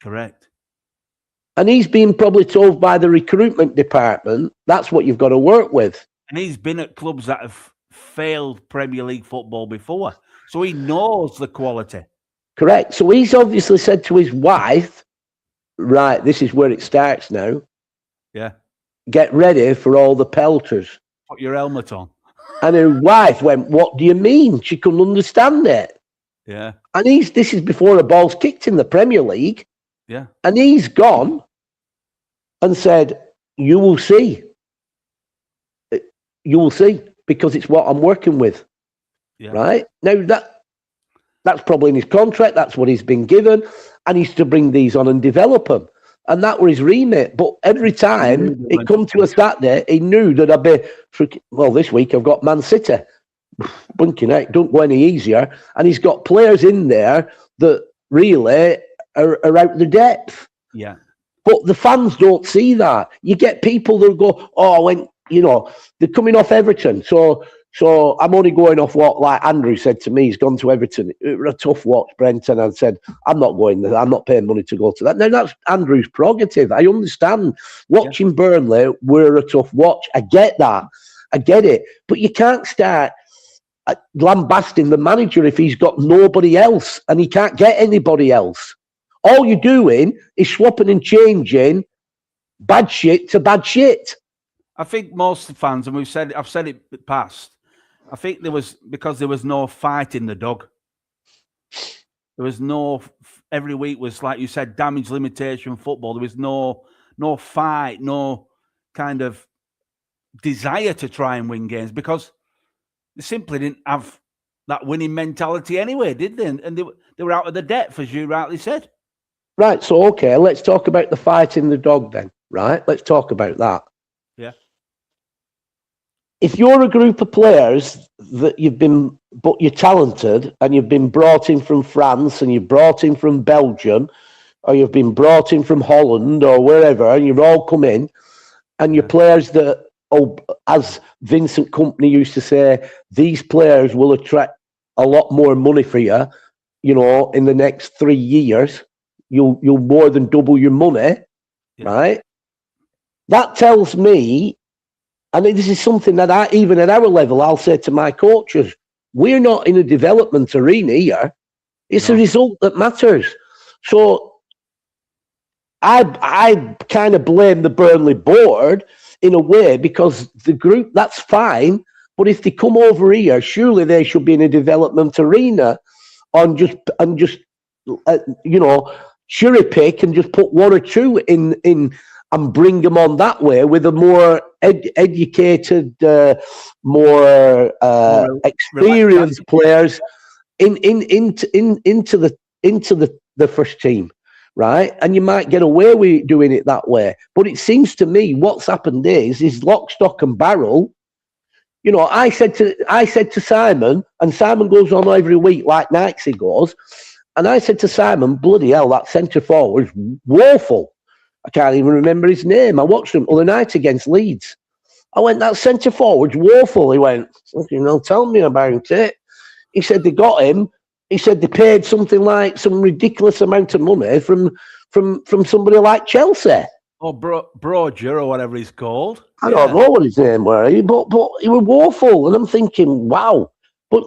Speaker 1: Correct.
Speaker 2: And he's been probably told by the recruitment department, that's what you've got to work with.
Speaker 1: And he's been at clubs that have failed Premier League football before. So he knows the quality.
Speaker 2: Correct. So he's obviously said to his wife, right, this is where it starts now.
Speaker 1: Yeah. Get
Speaker 2: ready for all the pelters.
Speaker 1: Put your helmet on.
Speaker 2: And his wife went, what do you mean? She couldn't understand it.
Speaker 1: Yeah.
Speaker 2: And this is before a ball's kicked in the Premier League.
Speaker 1: Yeah.
Speaker 2: And he's gone and said, you will see. You will see, because it's what I'm working with. Yeah. Right? Now, that's probably in his contract. That's what he's been given. And he's to bring these on and develop them. And that was his remit. But every time it come to a Saturday, he knew that I'd be, this week I've got Man City. Blinking out, don't go any easier. And he's got players in there that really are out the depth.
Speaker 1: Yeah.
Speaker 2: But the fans don't see that. You get people that go, they're coming off Everton. So I'm only going off what, like Andrew said to me, he's gone to Everton. It was a tough watch, Brent, and I said, I'm not going there. I'm not paying money to go to that. Now, that's Andrew's prerogative. I understand. Watching Burnley, we're a tough watch. I get that. I get it. But you can't start lambasting the manager if he's got nobody else and he can't get anybody else. All you're doing is swapping and changing bad shit to bad shit.
Speaker 1: I think most fans, and I've said it past, I think because there was no fight in the dog. There was every week was, like you said, damage limitation football. There was no fight, no kind of desire to try and win games because they simply didn't have that winning mentality anyway, did they? And they were out of the depth, as you rightly said.
Speaker 2: Right, so okay, let's talk about the fight in the dog then, right? Let's talk about that.
Speaker 1: Yeah.
Speaker 2: If you're a group of players that but you're talented and you've been brought in from France and you've brought in from Belgium or you've been brought in from Holland or wherever and you've all come in and you're players that, as Vincent Kompany used to say, these players will attract a lot more money for you, in the next 3 years. You'll more than double your money, right? That tells me, and this is something that even at our level, I'll say to my coaches, we're not in a development arena here. It's a result that matters. So I kind of blame the Burnley board in a way because the group, that's fine. But if they come over here, surely they should be in a development arena and just cherry pick and just put one or two in and bring them on that way with a more educated, more experienced players into the first team, right? And you might get away with doing it that way. But it seems to me what's happened is lock, stock, and barrel. I said to Simon, and Simon goes on every week like nights he goes. And I said to Simon, bloody hell, that centre forward's woeful. I can't even remember his name. I watched him the other night against Leeds. I went, that centre forward's woeful. He went, tell me about it. He said they got him. He said they paid something like some ridiculous amount of money from somebody like Chelsea.
Speaker 1: Or Broger or whatever he's called.
Speaker 2: I don't know what his name was, but he was woeful. And I'm thinking, wow. But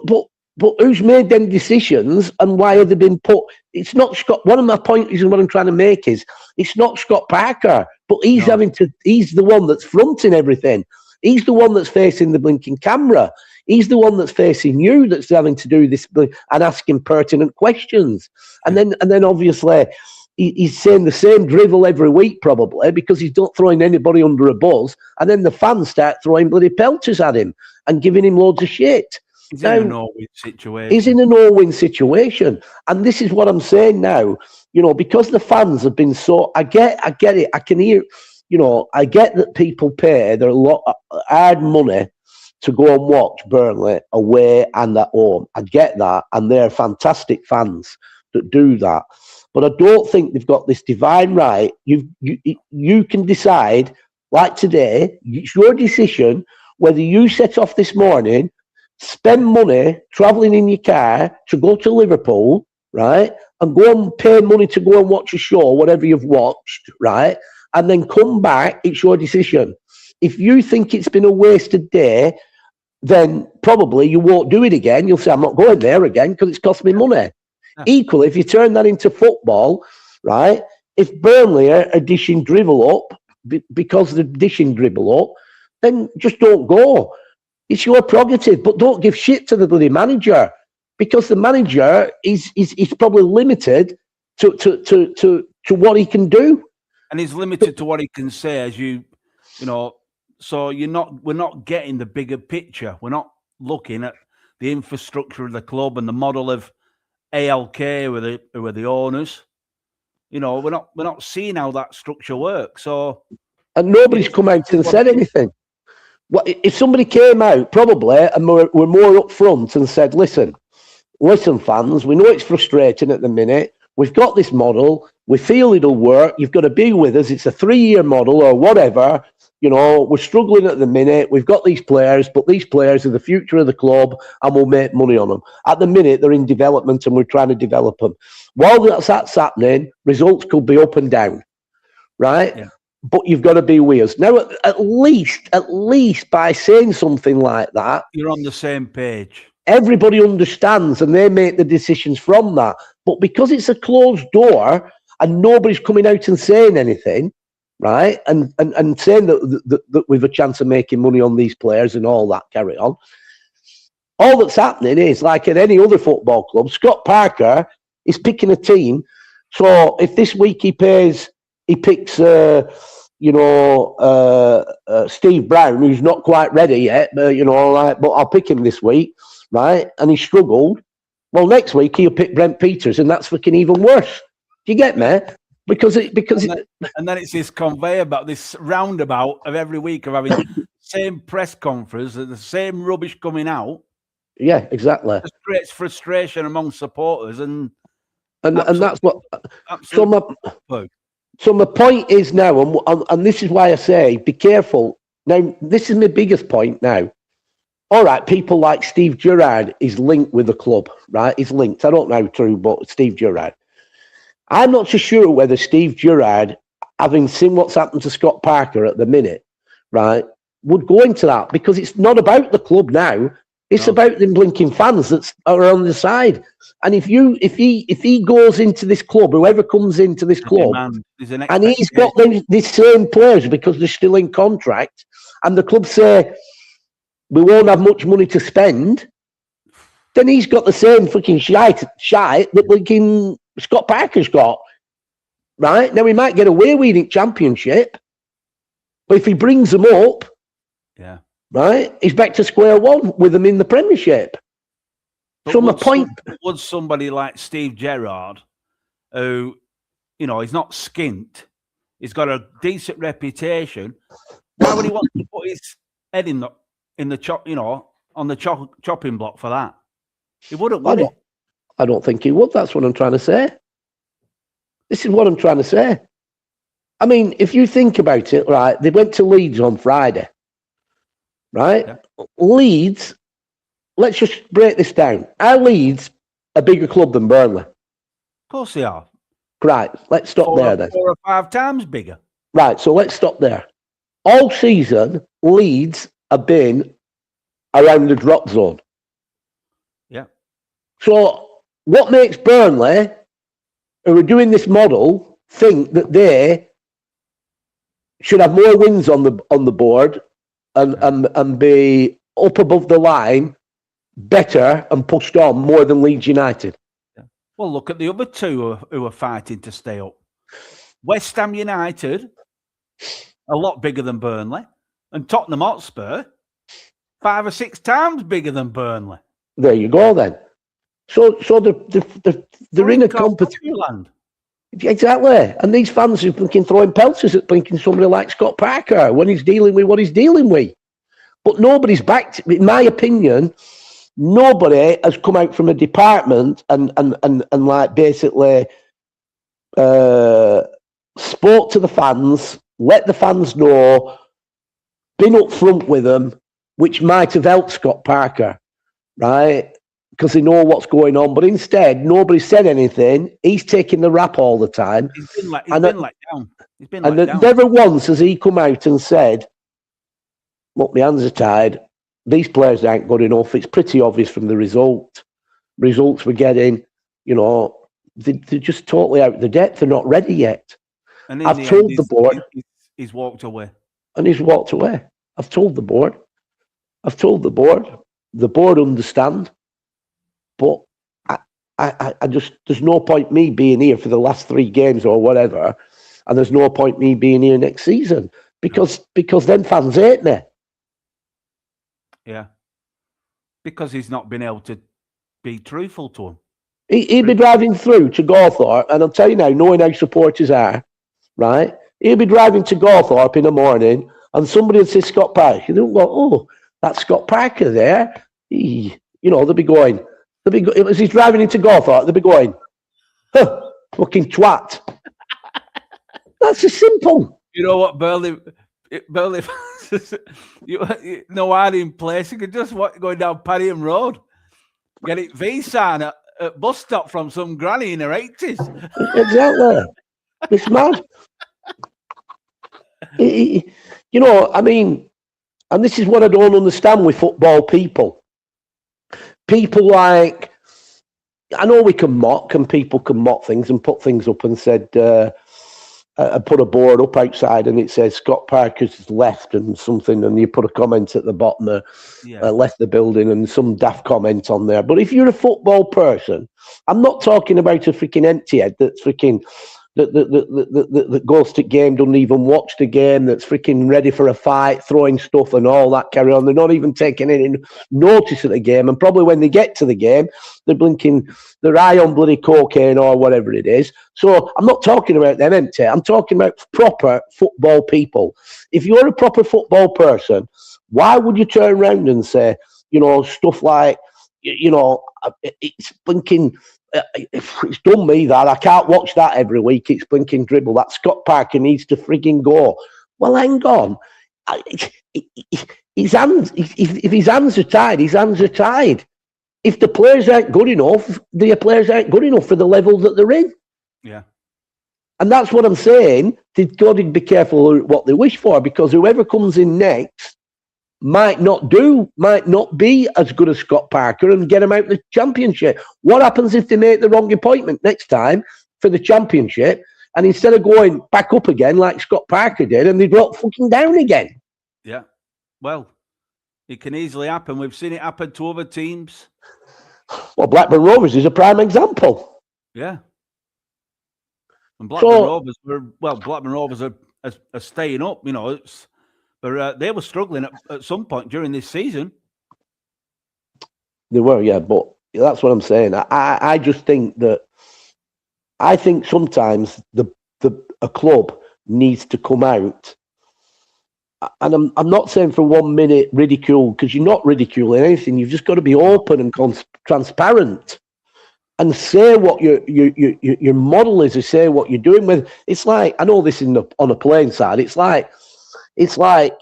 Speaker 2: who's made them decisions and why have they been put? It's not Scott. One of my points is what I'm trying to make is it's not Scott Parker, but he's he's the one that's fronting everything. He's the one that's facing the blinking camera. He's the one that's facing you that's having to do this and asking pertinent questions. And then obviously he's saying the same drivel every week probably because he's not throwing anybody under a bus. And then the fans start throwing bloody pelters at him and giving him loads of shit.
Speaker 1: He's in a no-win situation.
Speaker 2: He's in a no-win situation. And this is what I'm saying now. Because the fans have been so... I get it. I can hear... I get that people pay their hard money to go and watch Burnley away and at home. I get that. And they're fantastic fans that do that. But I don't think they've got this divine right. You can decide, like today, it's your decision whether you set off this morning spend money travelling in your car to go to Liverpool, right? And go and pay money to go and watch a show, whatever you've watched, right? And then come back, it's your decision. If you think it's been a wasted day, then probably you won't do it again. You'll say, I'm not going there again because it's cost me money. Yeah. Equally, if you turn that into football, right? If Burnley are dishing dribble up because they're dishing dribble up, then just don't go. It's your prerogative, but don't give shit to the bloody manager because the manager is probably limited to what he can do.
Speaker 1: And he's limited to what he can say, as you know. So we're not getting the bigger picture. We're not looking at the infrastructure of the club and the model of ALK who are the owners. You know, we're not seeing how that structure works. So, and
Speaker 2: nobody's come out and said anything. What if somebody came out probably and were more upfront and said, listen, fans, we know it's frustrating at the minute. We've got this model. We feel it'll work. You've got to be with us. It's a 3-year model or whatever. You know, we're struggling at the minute. We've got these players, but these players are the future of the club and we'll make money on them. At the minute, they're in development and we're trying to develop them. While that's happening, results could be up and down, right? Yeah. But you've got to be with us. Now, at least by saying something like that,
Speaker 1: you're on the same page.
Speaker 2: Everybody understands and they make the decisions from that. But because it's a closed door and nobody's coming out and saying anything, right, and saying that we've a chance of making money on these players and all that, carry on. All that's happening is, like at any other football club, Scott Parker is picking a team. So if this week he picks, Steve Brown, who's not quite ready yet, but I'll pick him this week, right? And he struggled. Well, next week he'll pick Brent Peters, and that's fucking even worse. Do you get me? And
Speaker 1: then it's this conveyor belt, this roundabout of every week of having the same press conference, the same rubbish coming out.
Speaker 2: Yeah, exactly.
Speaker 1: It creates frustration among supporters, and
Speaker 2: that's what. So my point is now, and this is why I say, be careful. Now, this is my biggest point now. All right, people like Steve Gerrard is linked with the club, right? He's linked. I don't know how true, but Steve Gerrard. I'm not so sure whether Steve Gerrard, having seen what's happened to Scott Parker at the minute, right, would go into that, because it's not about the club now. It's about them blinking fans that are on the side. And if he goes into this club, whoever comes into this club, and he's got these same players because they're still in contract, and the club say we won't have much money to spend, then he's got the same fucking shite that blinking Scott Parker's got. Right? Now, he might get away with it Championship, but if he brings them up,
Speaker 1: yeah,
Speaker 2: right, he's back to square one with them in the Premiership.
Speaker 1: But
Speaker 2: so my point...
Speaker 1: Would somebody like Steve Gerrard, who, he's not skint, he's got a decent reputation, why would he want to put his head in the chop, on the chopping block for that? He wouldn't, would he?
Speaker 2: I don't think he would. That's what I'm trying to say. This is what I'm trying to say. I mean, if you think about it, right, they went to Leeds on Friday, right? Yeah. Leeds, let's just break this down. Are Leeds a bigger club than Burnley? Of
Speaker 1: course they are.
Speaker 2: Right, let's stop there then.
Speaker 1: 4 or 5 times bigger.
Speaker 2: Right, so let's stop there. All season, Leeds have been around the drop zone.
Speaker 1: Yeah.
Speaker 2: So what makes Burnley, who are doing this model, think that they should have more wins on the board and be up above the line, better and pushed on more than Leeds United?
Speaker 1: Yeah. Well, look at the other two who are fighting to stay up. West Ham United, a lot bigger than Burnley, and Tottenham Hotspur, 5 or 6 times bigger than Burnley. There
Speaker 2: you go then. So they're in a competition. Exactly. And these fans are blinking throwing pelters at blinking somebody like Scott Parker when he's dealing with what he's dealing with. But nobody's backed, in my opinion, nobody has come out from a department and like basically spoke to the fans, let the fans know, been up front with them, which might have helped Scott Parker. right? Because they know what's going on. But instead, nobody said anything. He's taking the rap all the time.
Speaker 1: He's been let down. He's been let down.
Speaker 2: Never once has he come out and said, look, my hands are tied. These players aren't good enough. It's pretty obvious from the results we're getting. You know, they're just totally out of the depth. They're not ready yet.
Speaker 1: And
Speaker 2: I've told the board.
Speaker 1: He's walked away.
Speaker 2: And he's walked away. I've told the board. The board understand. But I just, there's no point me being here for the last 3 games or whatever. And there's no point me being here next season because them fans hate me.
Speaker 1: Yeah. Because he's not been able to be truthful to him.
Speaker 2: He'd be driving through to Gawthorpe, and I'll tell you now, knowing how supporters are, right? He'd be driving to Gawthorpe in the morning, and somebody would say Scott Parker. You don't go, oh, that's Scott Parker there. You know, they'll be going, as he's driving into Gawthorpe, they'll be going, huh, fucking twat. That's just simple.
Speaker 1: You know what, Burnley, no hiding place. You could just going down Padiham Road, get it V-sign at bus stop from some granny in her 80s.
Speaker 2: Exactly. It's mad. You know, I mean, and this is what I don't understand with football people. People like, I know we can mock, and people can mock things and put things up and said, put a board up outside and it says Scott Parker's left and something, and you put a comment at the bottom, left the building, and some daft comment on there. But if you're a football person, I'm not talking about a freaking empty head that's freaking that goes to game, doesn't even watch the game, that's freaking ready for a fight, throwing stuff and all that carry on. They're not even taking any notice of the game, and probably when they get to the game, they're blinking their eye on bloody cocaine or whatever it is. So I'm not talking about them empty. I'm talking about proper football people. If you're a proper football person, why would you turn around and say, you know, stuff like, you know, it's blinking. It's done me that. I can't watch that every week. It's blinking dribble. That Scott Parker needs to frigging go. Well, hang on. His hands, if his hands are tied, his hands are tied. If the players aren't good enough, the players aren't good enough for the level that they're in.
Speaker 1: Yeah.
Speaker 2: And that's what I'm saying. They've got to be careful what they wish for, because whoever comes in next might not be as good as Scott Parker and get him out of the championship. What happens if they make the wrong appointment next time for the championship, and instead of going back up again like Scott Parker did, and they drop fucking down again?
Speaker 1: Yeah. Well, it can easily happen. We've seen it happen to other teams.
Speaker 2: Well, Blackburn Rovers is a prime example.
Speaker 1: Yeah. And Blackburn Rovers are staying up, you know. But they were struggling at some point during this season.
Speaker 2: They were, yeah, but that's what I'm saying. I just think that sometimes a club needs to come out, and I'm not saying for 1 minute ridicule, because you're not ridiculing anything. You've just got to be open and transparent and say what your model is, or say what you're doing with. It's like, I know this on a playing side. It's like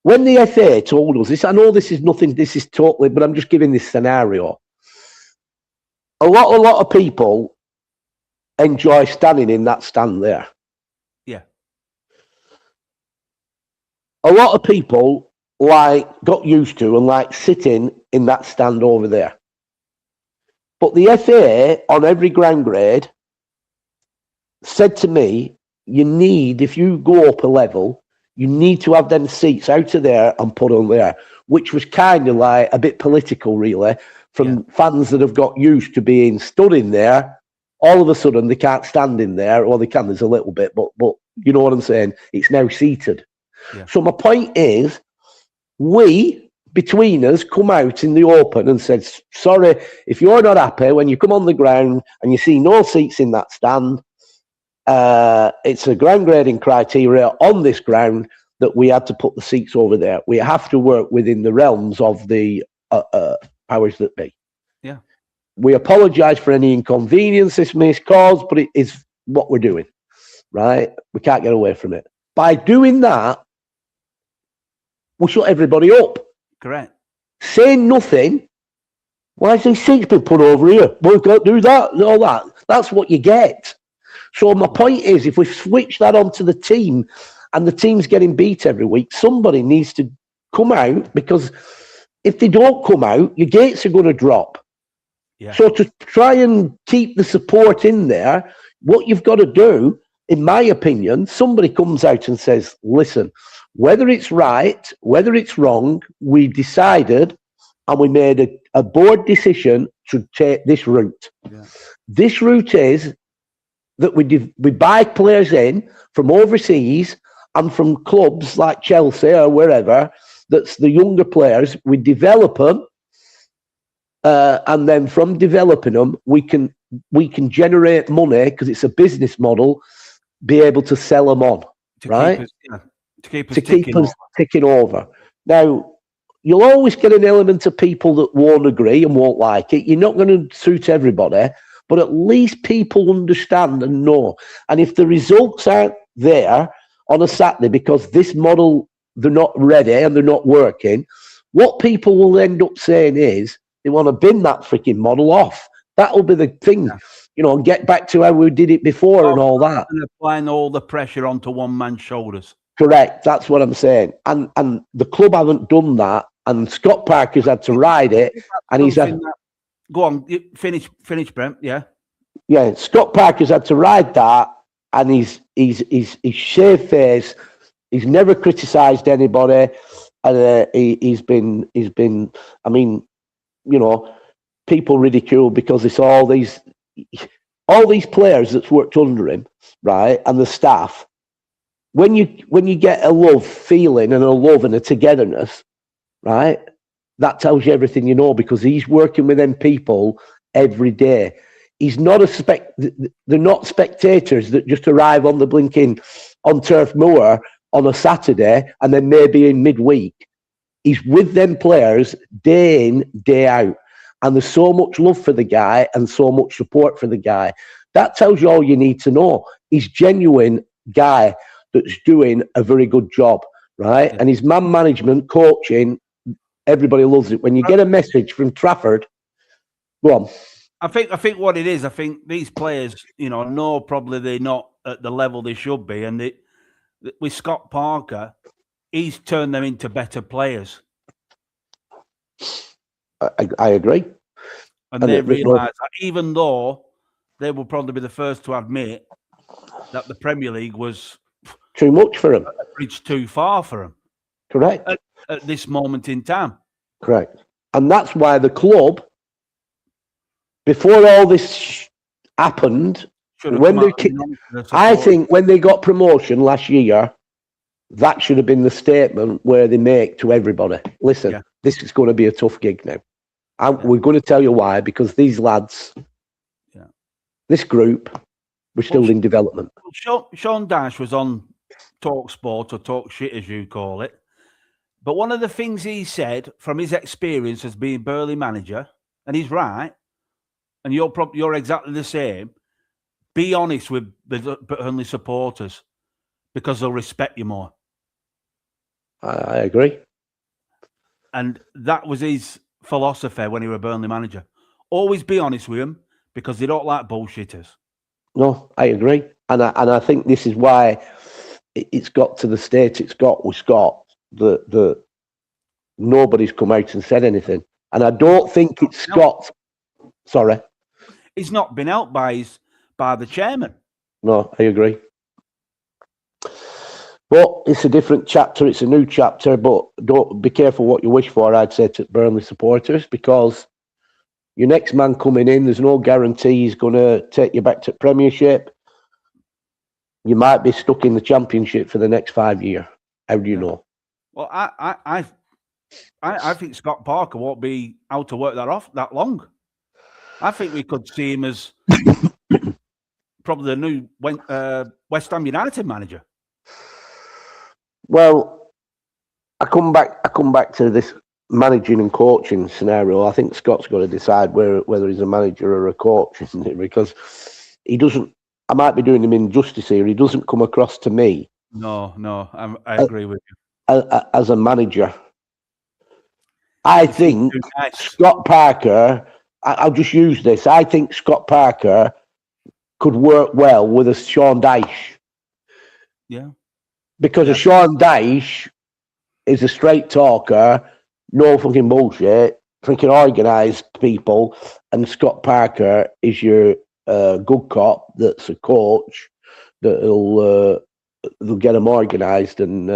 Speaker 2: when the FA told us this. I know this is nothing. This is totally, but I'm just giving this scenario. A lot of people enjoy standing in that stand there.
Speaker 1: Yeah.
Speaker 2: A lot of people got used to and like sitting in that stand over there. But the FA on every ground grade said to me, you need, if you go up a level, you need to have them seats out of there and put on there, which was kind of like a bit political, really, from fans that have got used to being stood in there. All of a sudden, they can't stand in there, or they can, there's a little bit, but you know what I'm saying? It's now seated. Yeah. So my point is, we, between us, come out in the open and said, sorry, if you're not happy, when you come on the ground and you see no seats in that stand, it's a ground grading criteria on this ground that we had to put the seats over there. We have to work within the realms of the powers that be.
Speaker 1: Yeah.
Speaker 2: We apologise for any inconvenience this may cause, but it is what we're doing, right? We can't get away from it. By doing that, we shut everybody up.
Speaker 1: Correct.
Speaker 2: Saying nothing Why has these seats been put over here? Well, we can't do that and all that. That's what you get. So my point is, if we switch that onto the team and the team's getting beat every week, somebody needs to come out, because if they don't come out, your gates are going to drop.
Speaker 1: Yeah.
Speaker 2: So to try and keep the support in there, what you've got to do, in my opinion, somebody comes out and says, listen, whether it's right, whether it's wrong, we decided and we made a board decision to take this route.
Speaker 1: Yeah.
Speaker 2: This route is that we buy players in from overseas and from clubs like Chelsea or wherever, that's the younger players, we develop them, and then from developing them, we can generate money, because it's a business model, be able to sell them on, right?
Speaker 1: To keep us
Speaker 2: ticking over. Now, you'll always get an element of people that won't agree and won't like it. You're not going to suit everybody, but at least people understand and know. And if the results aren't there on a Saturday because this model, they're not ready and they're not working, what people will end up saying is they want to bin that freaking model off. That'll be the thing, and get back to how we did it before and all that.
Speaker 1: And applying all the pressure onto one man's shoulders.
Speaker 2: Correct. That's what I'm saying. And the club haven't done that. And Scott Parker's had to ride it. And he's had...
Speaker 1: Go on, finish, Brent. Yeah.
Speaker 2: Yeah, Scott Parker's had to ride that, and he's shaved face. He's never criticised anybody, and he's been. I mean, people ridicule because it's all these players that's worked under him, right, and the staff. When you get a love feeling and a love and a togetherness, right, that tells you everything you know, because he's working with them people every day. He's not they're not spectators that just arrive on the blinking on Turf Moor on a Saturday and then maybe in midweek. He's with them players day in, day out. And there's so much love for the guy and so much support for the guy. That tells you all you need to know. He's genuine guy that's doing a very good job, right? Yeah. And his man management, coaching, everybody loves it. When you get a message from Trafford, go on.
Speaker 1: I think what it is, I think these players, know probably they're not at the level they should be. And with Scott Parker, he's turned them into better players.
Speaker 2: I agree.
Speaker 1: And they realise that even though they will probably be the first to admit that the Premier League was
Speaker 2: too much for them.
Speaker 1: A bridge too far for them.
Speaker 2: Correct.
Speaker 1: At this moment in time.
Speaker 2: Correct. And that's why the club, before all this happened, I think when they got promotion last year, that should have been the statement where they make to everybody, listen, this is going to be a tough gig now. We're going to tell you why, because these lads, this group, we're still in development.
Speaker 1: Sean Dash was on Talk Sport, or Talk Shit as you call it. But one of the things he said from his experience as being Burnley manager, and he's right, and you're exactly the same, be honest with the Burnley supporters because they'll respect you more.
Speaker 2: I agree.
Speaker 1: And that was his philosophy when he was a Burnley manager. Always be honest with them because they don't like bullshitters.
Speaker 2: No, I agree. And I think this is why it's got to the state it's got with Scott, that nobody's come out and said anything. And I don't think it's Scott. Sorry.
Speaker 1: He's not been out by the chairman.
Speaker 2: No, I agree. But it's a different chapter. It's a new chapter. But don't be careful what you wish for, I'd say, to Burnley supporters, because your next man coming in, there's no guarantee he's going to take you back to Premiership. You might be stuck in the Championship for the next 5 years. How do you know?
Speaker 1: Well, I think Scott Parker won't be out to work that long. I think we could see him as probably the new West Ham United manager.
Speaker 2: Well, I come back to this managing and coaching scenario. I think Scott's got to decide whether he's a manager or a coach, isn't it? Because he doesn't. I might be doing him injustice here. He doesn't come across to me.
Speaker 1: No, I agree with you.
Speaker 2: As a manager, I think Scott Parker, I'll just use this. I think Scott Parker could work well with a Sean Dyche.
Speaker 1: Yeah.
Speaker 2: Because a Sean Dyche is a straight talker, no fucking bullshit, freaking organised people, and Scott Parker is your good cop that's a coach that'll get them organised and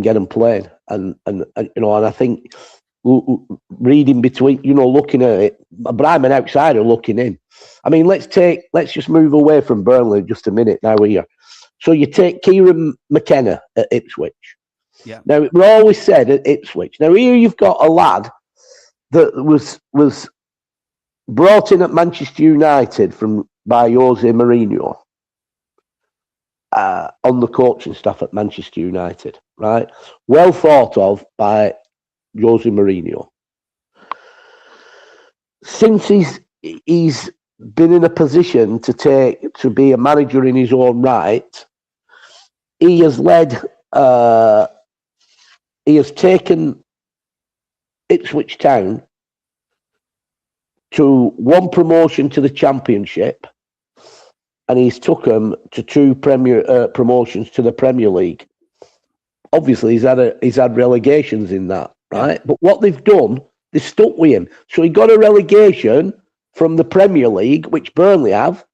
Speaker 2: get them playing. And I think reading between, looking at it, but I'm an outsider looking in. I mean, let's just move away from Burnley just a minute now here. So you take Kieran McKenna at Ipswich.
Speaker 1: Yeah.
Speaker 2: Now, it was always said at Ipswich. Now, here you've got a lad that was brought in at Manchester United by Jose Mourinho on the coaching staff at Manchester United, right? Well thought of by Jose Mourinho. Since he's been in a position to be a manager in his own right, he has taken Ipswich Town to one promotion to the Championship, and he's took them to two promotions to the Premier League. Obviously, he's had relegations in that, right? Yeah. But what they've done, they stuck with him. So he got a relegation from the Premier League, which Burnley have,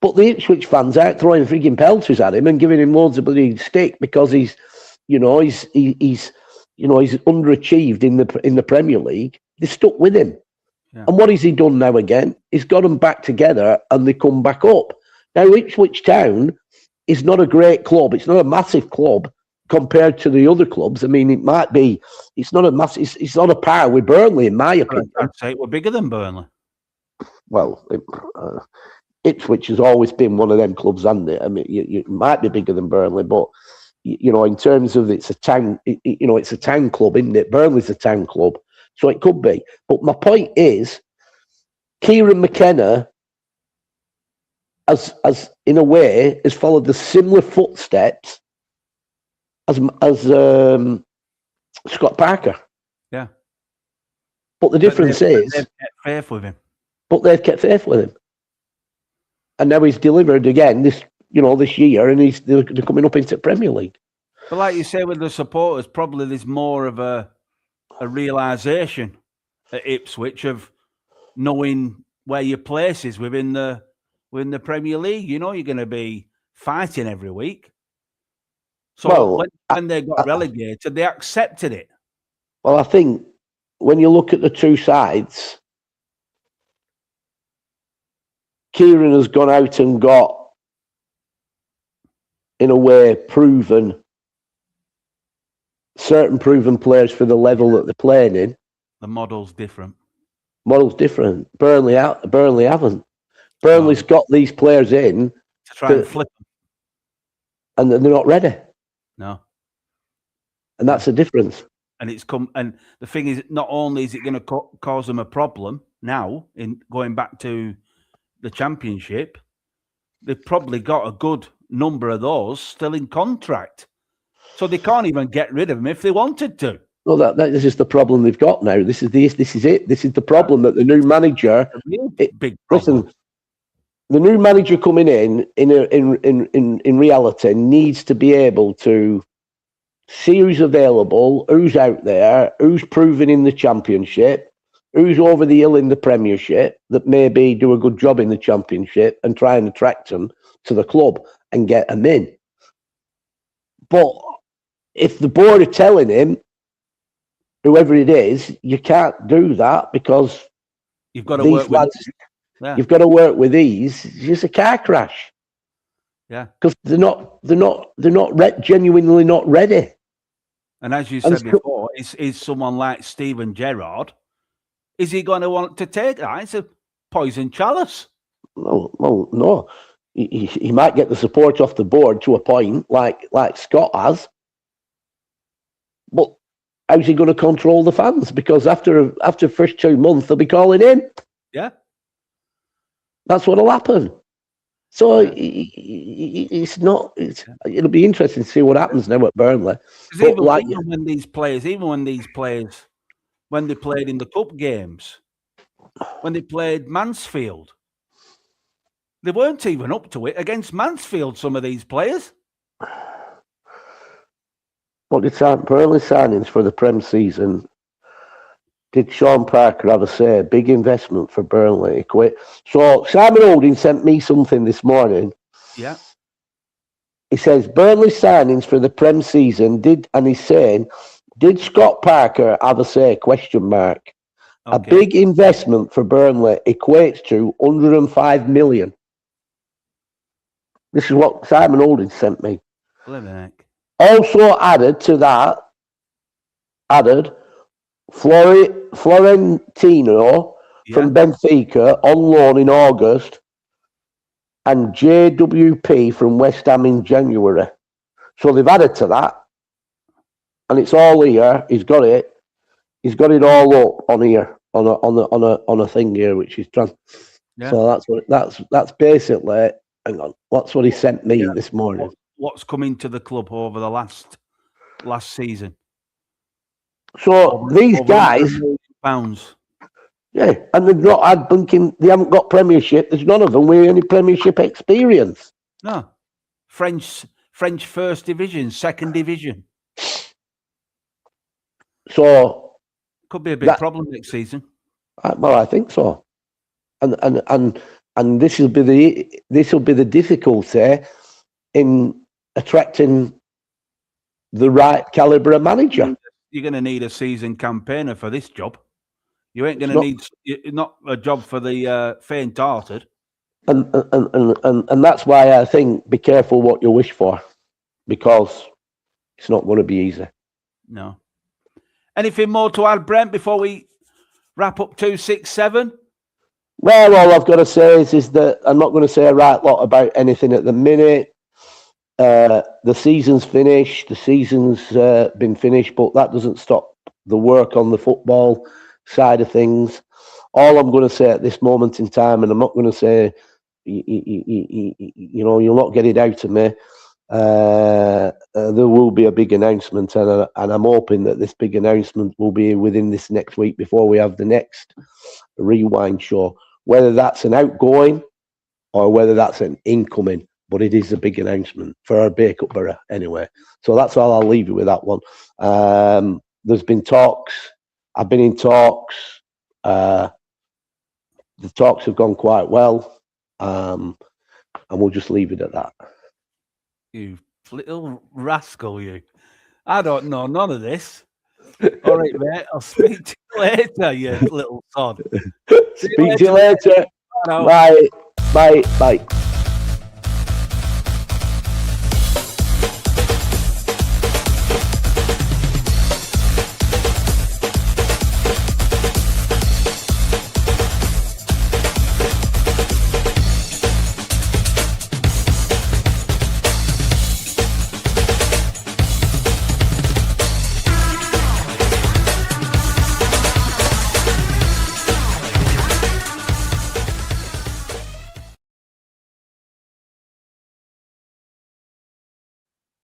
Speaker 2: but the Ipswich fans aren't throwing freaking pelters at him and giving him loads of bloody stick because he's underachieved in the Premier League. They stuck with him. Yeah. And what has he done now again? He's got them back together and they come back up. Now, Ipswich Town is not a great club. It's not a massive club compared to the other clubs. I mean, it's not a par with Burnley, in my opinion.
Speaker 1: I'd say we're bigger than Burnley.
Speaker 2: Well, Ipswich has always been one of them clubs, hasn't it? I mean, you might be bigger than Burnley, but, in terms of it's a town, it's a town club, isn't it? Burnley's a town club. So it could be. But my point is, Kieran McKenna, as in a way, has followed the similar footsteps as Scott Parker.
Speaker 1: Yeah.
Speaker 2: But the difference is...
Speaker 1: They've kept faith with him.
Speaker 2: But they've kept faith with him. And now he's delivered again this year, and they're coming up into the Premier League.
Speaker 1: But like you say, with the supporters, probably there's more of a realisation at Ipswich of knowing where your place is within the Premier League. You're going to be fighting every week. So when they got relegated, they accepted it.
Speaker 2: Well, I think when you look at the two sides, Kieran has gone out and got, in a way, certain proven players for the level that they're playing in.
Speaker 1: The model's different.
Speaker 2: Burnley haven't. Burnley's got these players in
Speaker 1: to try and flip them,
Speaker 2: and they're not ready.
Speaker 1: No,
Speaker 2: and that's the difference.
Speaker 1: And and the thing is, not only is it going to cause them a problem now in going back to the Championship, they've probably got a good number of those still in contract. So they can't even get rid of them if they wanted to.
Speaker 2: Well, that is just the problem they've got now. This is it. This is the problem that the new manager.
Speaker 1: Big problem.
Speaker 2: Listen, the new manager coming in reality needs to be able to see who's available, who's out there, who's proven in the Championship, who's over the hill in the Premiership that maybe do a good job in the Championship, and try and attract them to the club and get them in. But if the board are telling him, whoever it is, you can't do that because
Speaker 1: you've got to work with
Speaker 2: You've got to work with these. It's just a car crash.
Speaker 1: Yeah,
Speaker 2: because they're not genuinely not ready.
Speaker 1: And as you said before, is someone like Steven Gerrard? Is he going to want to take that? It's a poison chalice.
Speaker 2: No. He might get the support off the board to a point, like Scott has. But how's he going to control the fans? Because after first 2 months, they'll be calling in.
Speaker 1: Yeah,
Speaker 2: that's what'll happen. So it's not. It'll be interesting to see what happens now at Burnley.
Speaker 1: Even when these players when they played in the cup games, when they played Mansfield. They weren't even up to it against Mansfield, some of these players.
Speaker 2: What did Burnley signings for the Prem season? Did Sean Parker have a say? Big investment for Burnley. So Simon Holding sent me something this morning.
Speaker 1: Yeah.
Speaker 2: He says Burnley signings for the Prem season and he's saying, did Scott Parker have a say? ? Okay. A big investment for Burnley equates to 105 million. This is what Simon Holding sent me. Also added to that, Florentino from Benfica on loan in August and JWP from West Ham in January. So they've added to that. And it's all here. He's got it all up on here on a thing here, which is trans. Yeah. So that's basically. Hang on, that's what he sent me this morning.
Speaker 1: What's coming to the club over the last season?
Speaker 2: So these guys,
Speaker 1: £100
Speaker 2: yeah, and they've not had they haven't got Premiership. There's none of them with any Premiership experience.
Speaker 1: No, French First Division, Second Division.
Speaker 2: So
Speaker 1: could be a big problem next season.
Speaker 2: Well, I think so, and this will be the difficulty in attracting the right calibre of manager.
Speaker 1: You're going to need a seasoned campaigner for this job. You ain't going to need not a job for the faint-hearted.
Speaker 2: And that's why I think be careful what you wish for, because it's not going to be easy.
Speaker 1: No. Anything more to add, Brent, before we wrap up 267?
Speaker 2: Well, all I've got to say is that I'm not going to say a right lot about anything at the minute. The season's finished. The season's been finished, but that doesn't stop the work on the football side of things. All I'm going to say at this moment in time, and I'm not going to say, you'll not get it out of me. There will be a big announcement, and I'm hoping that this big announcement will be within this next week before we have the next Rewind show. Whether that's an outgoing or whether that's an incoming, but it is a big announcement for our Bacup Borough anyway. So that's all. I'll leave you with that one. There's been talks. I've been in talks. The talks have gone quite well, and we'll just leave it at that.
Speaker 1: You little rascal, you. I don't know none of this. All right, mate. I'll speak to you later, you little sod.
Speaker 2: Speak to you later. Bye. Bye. Bye.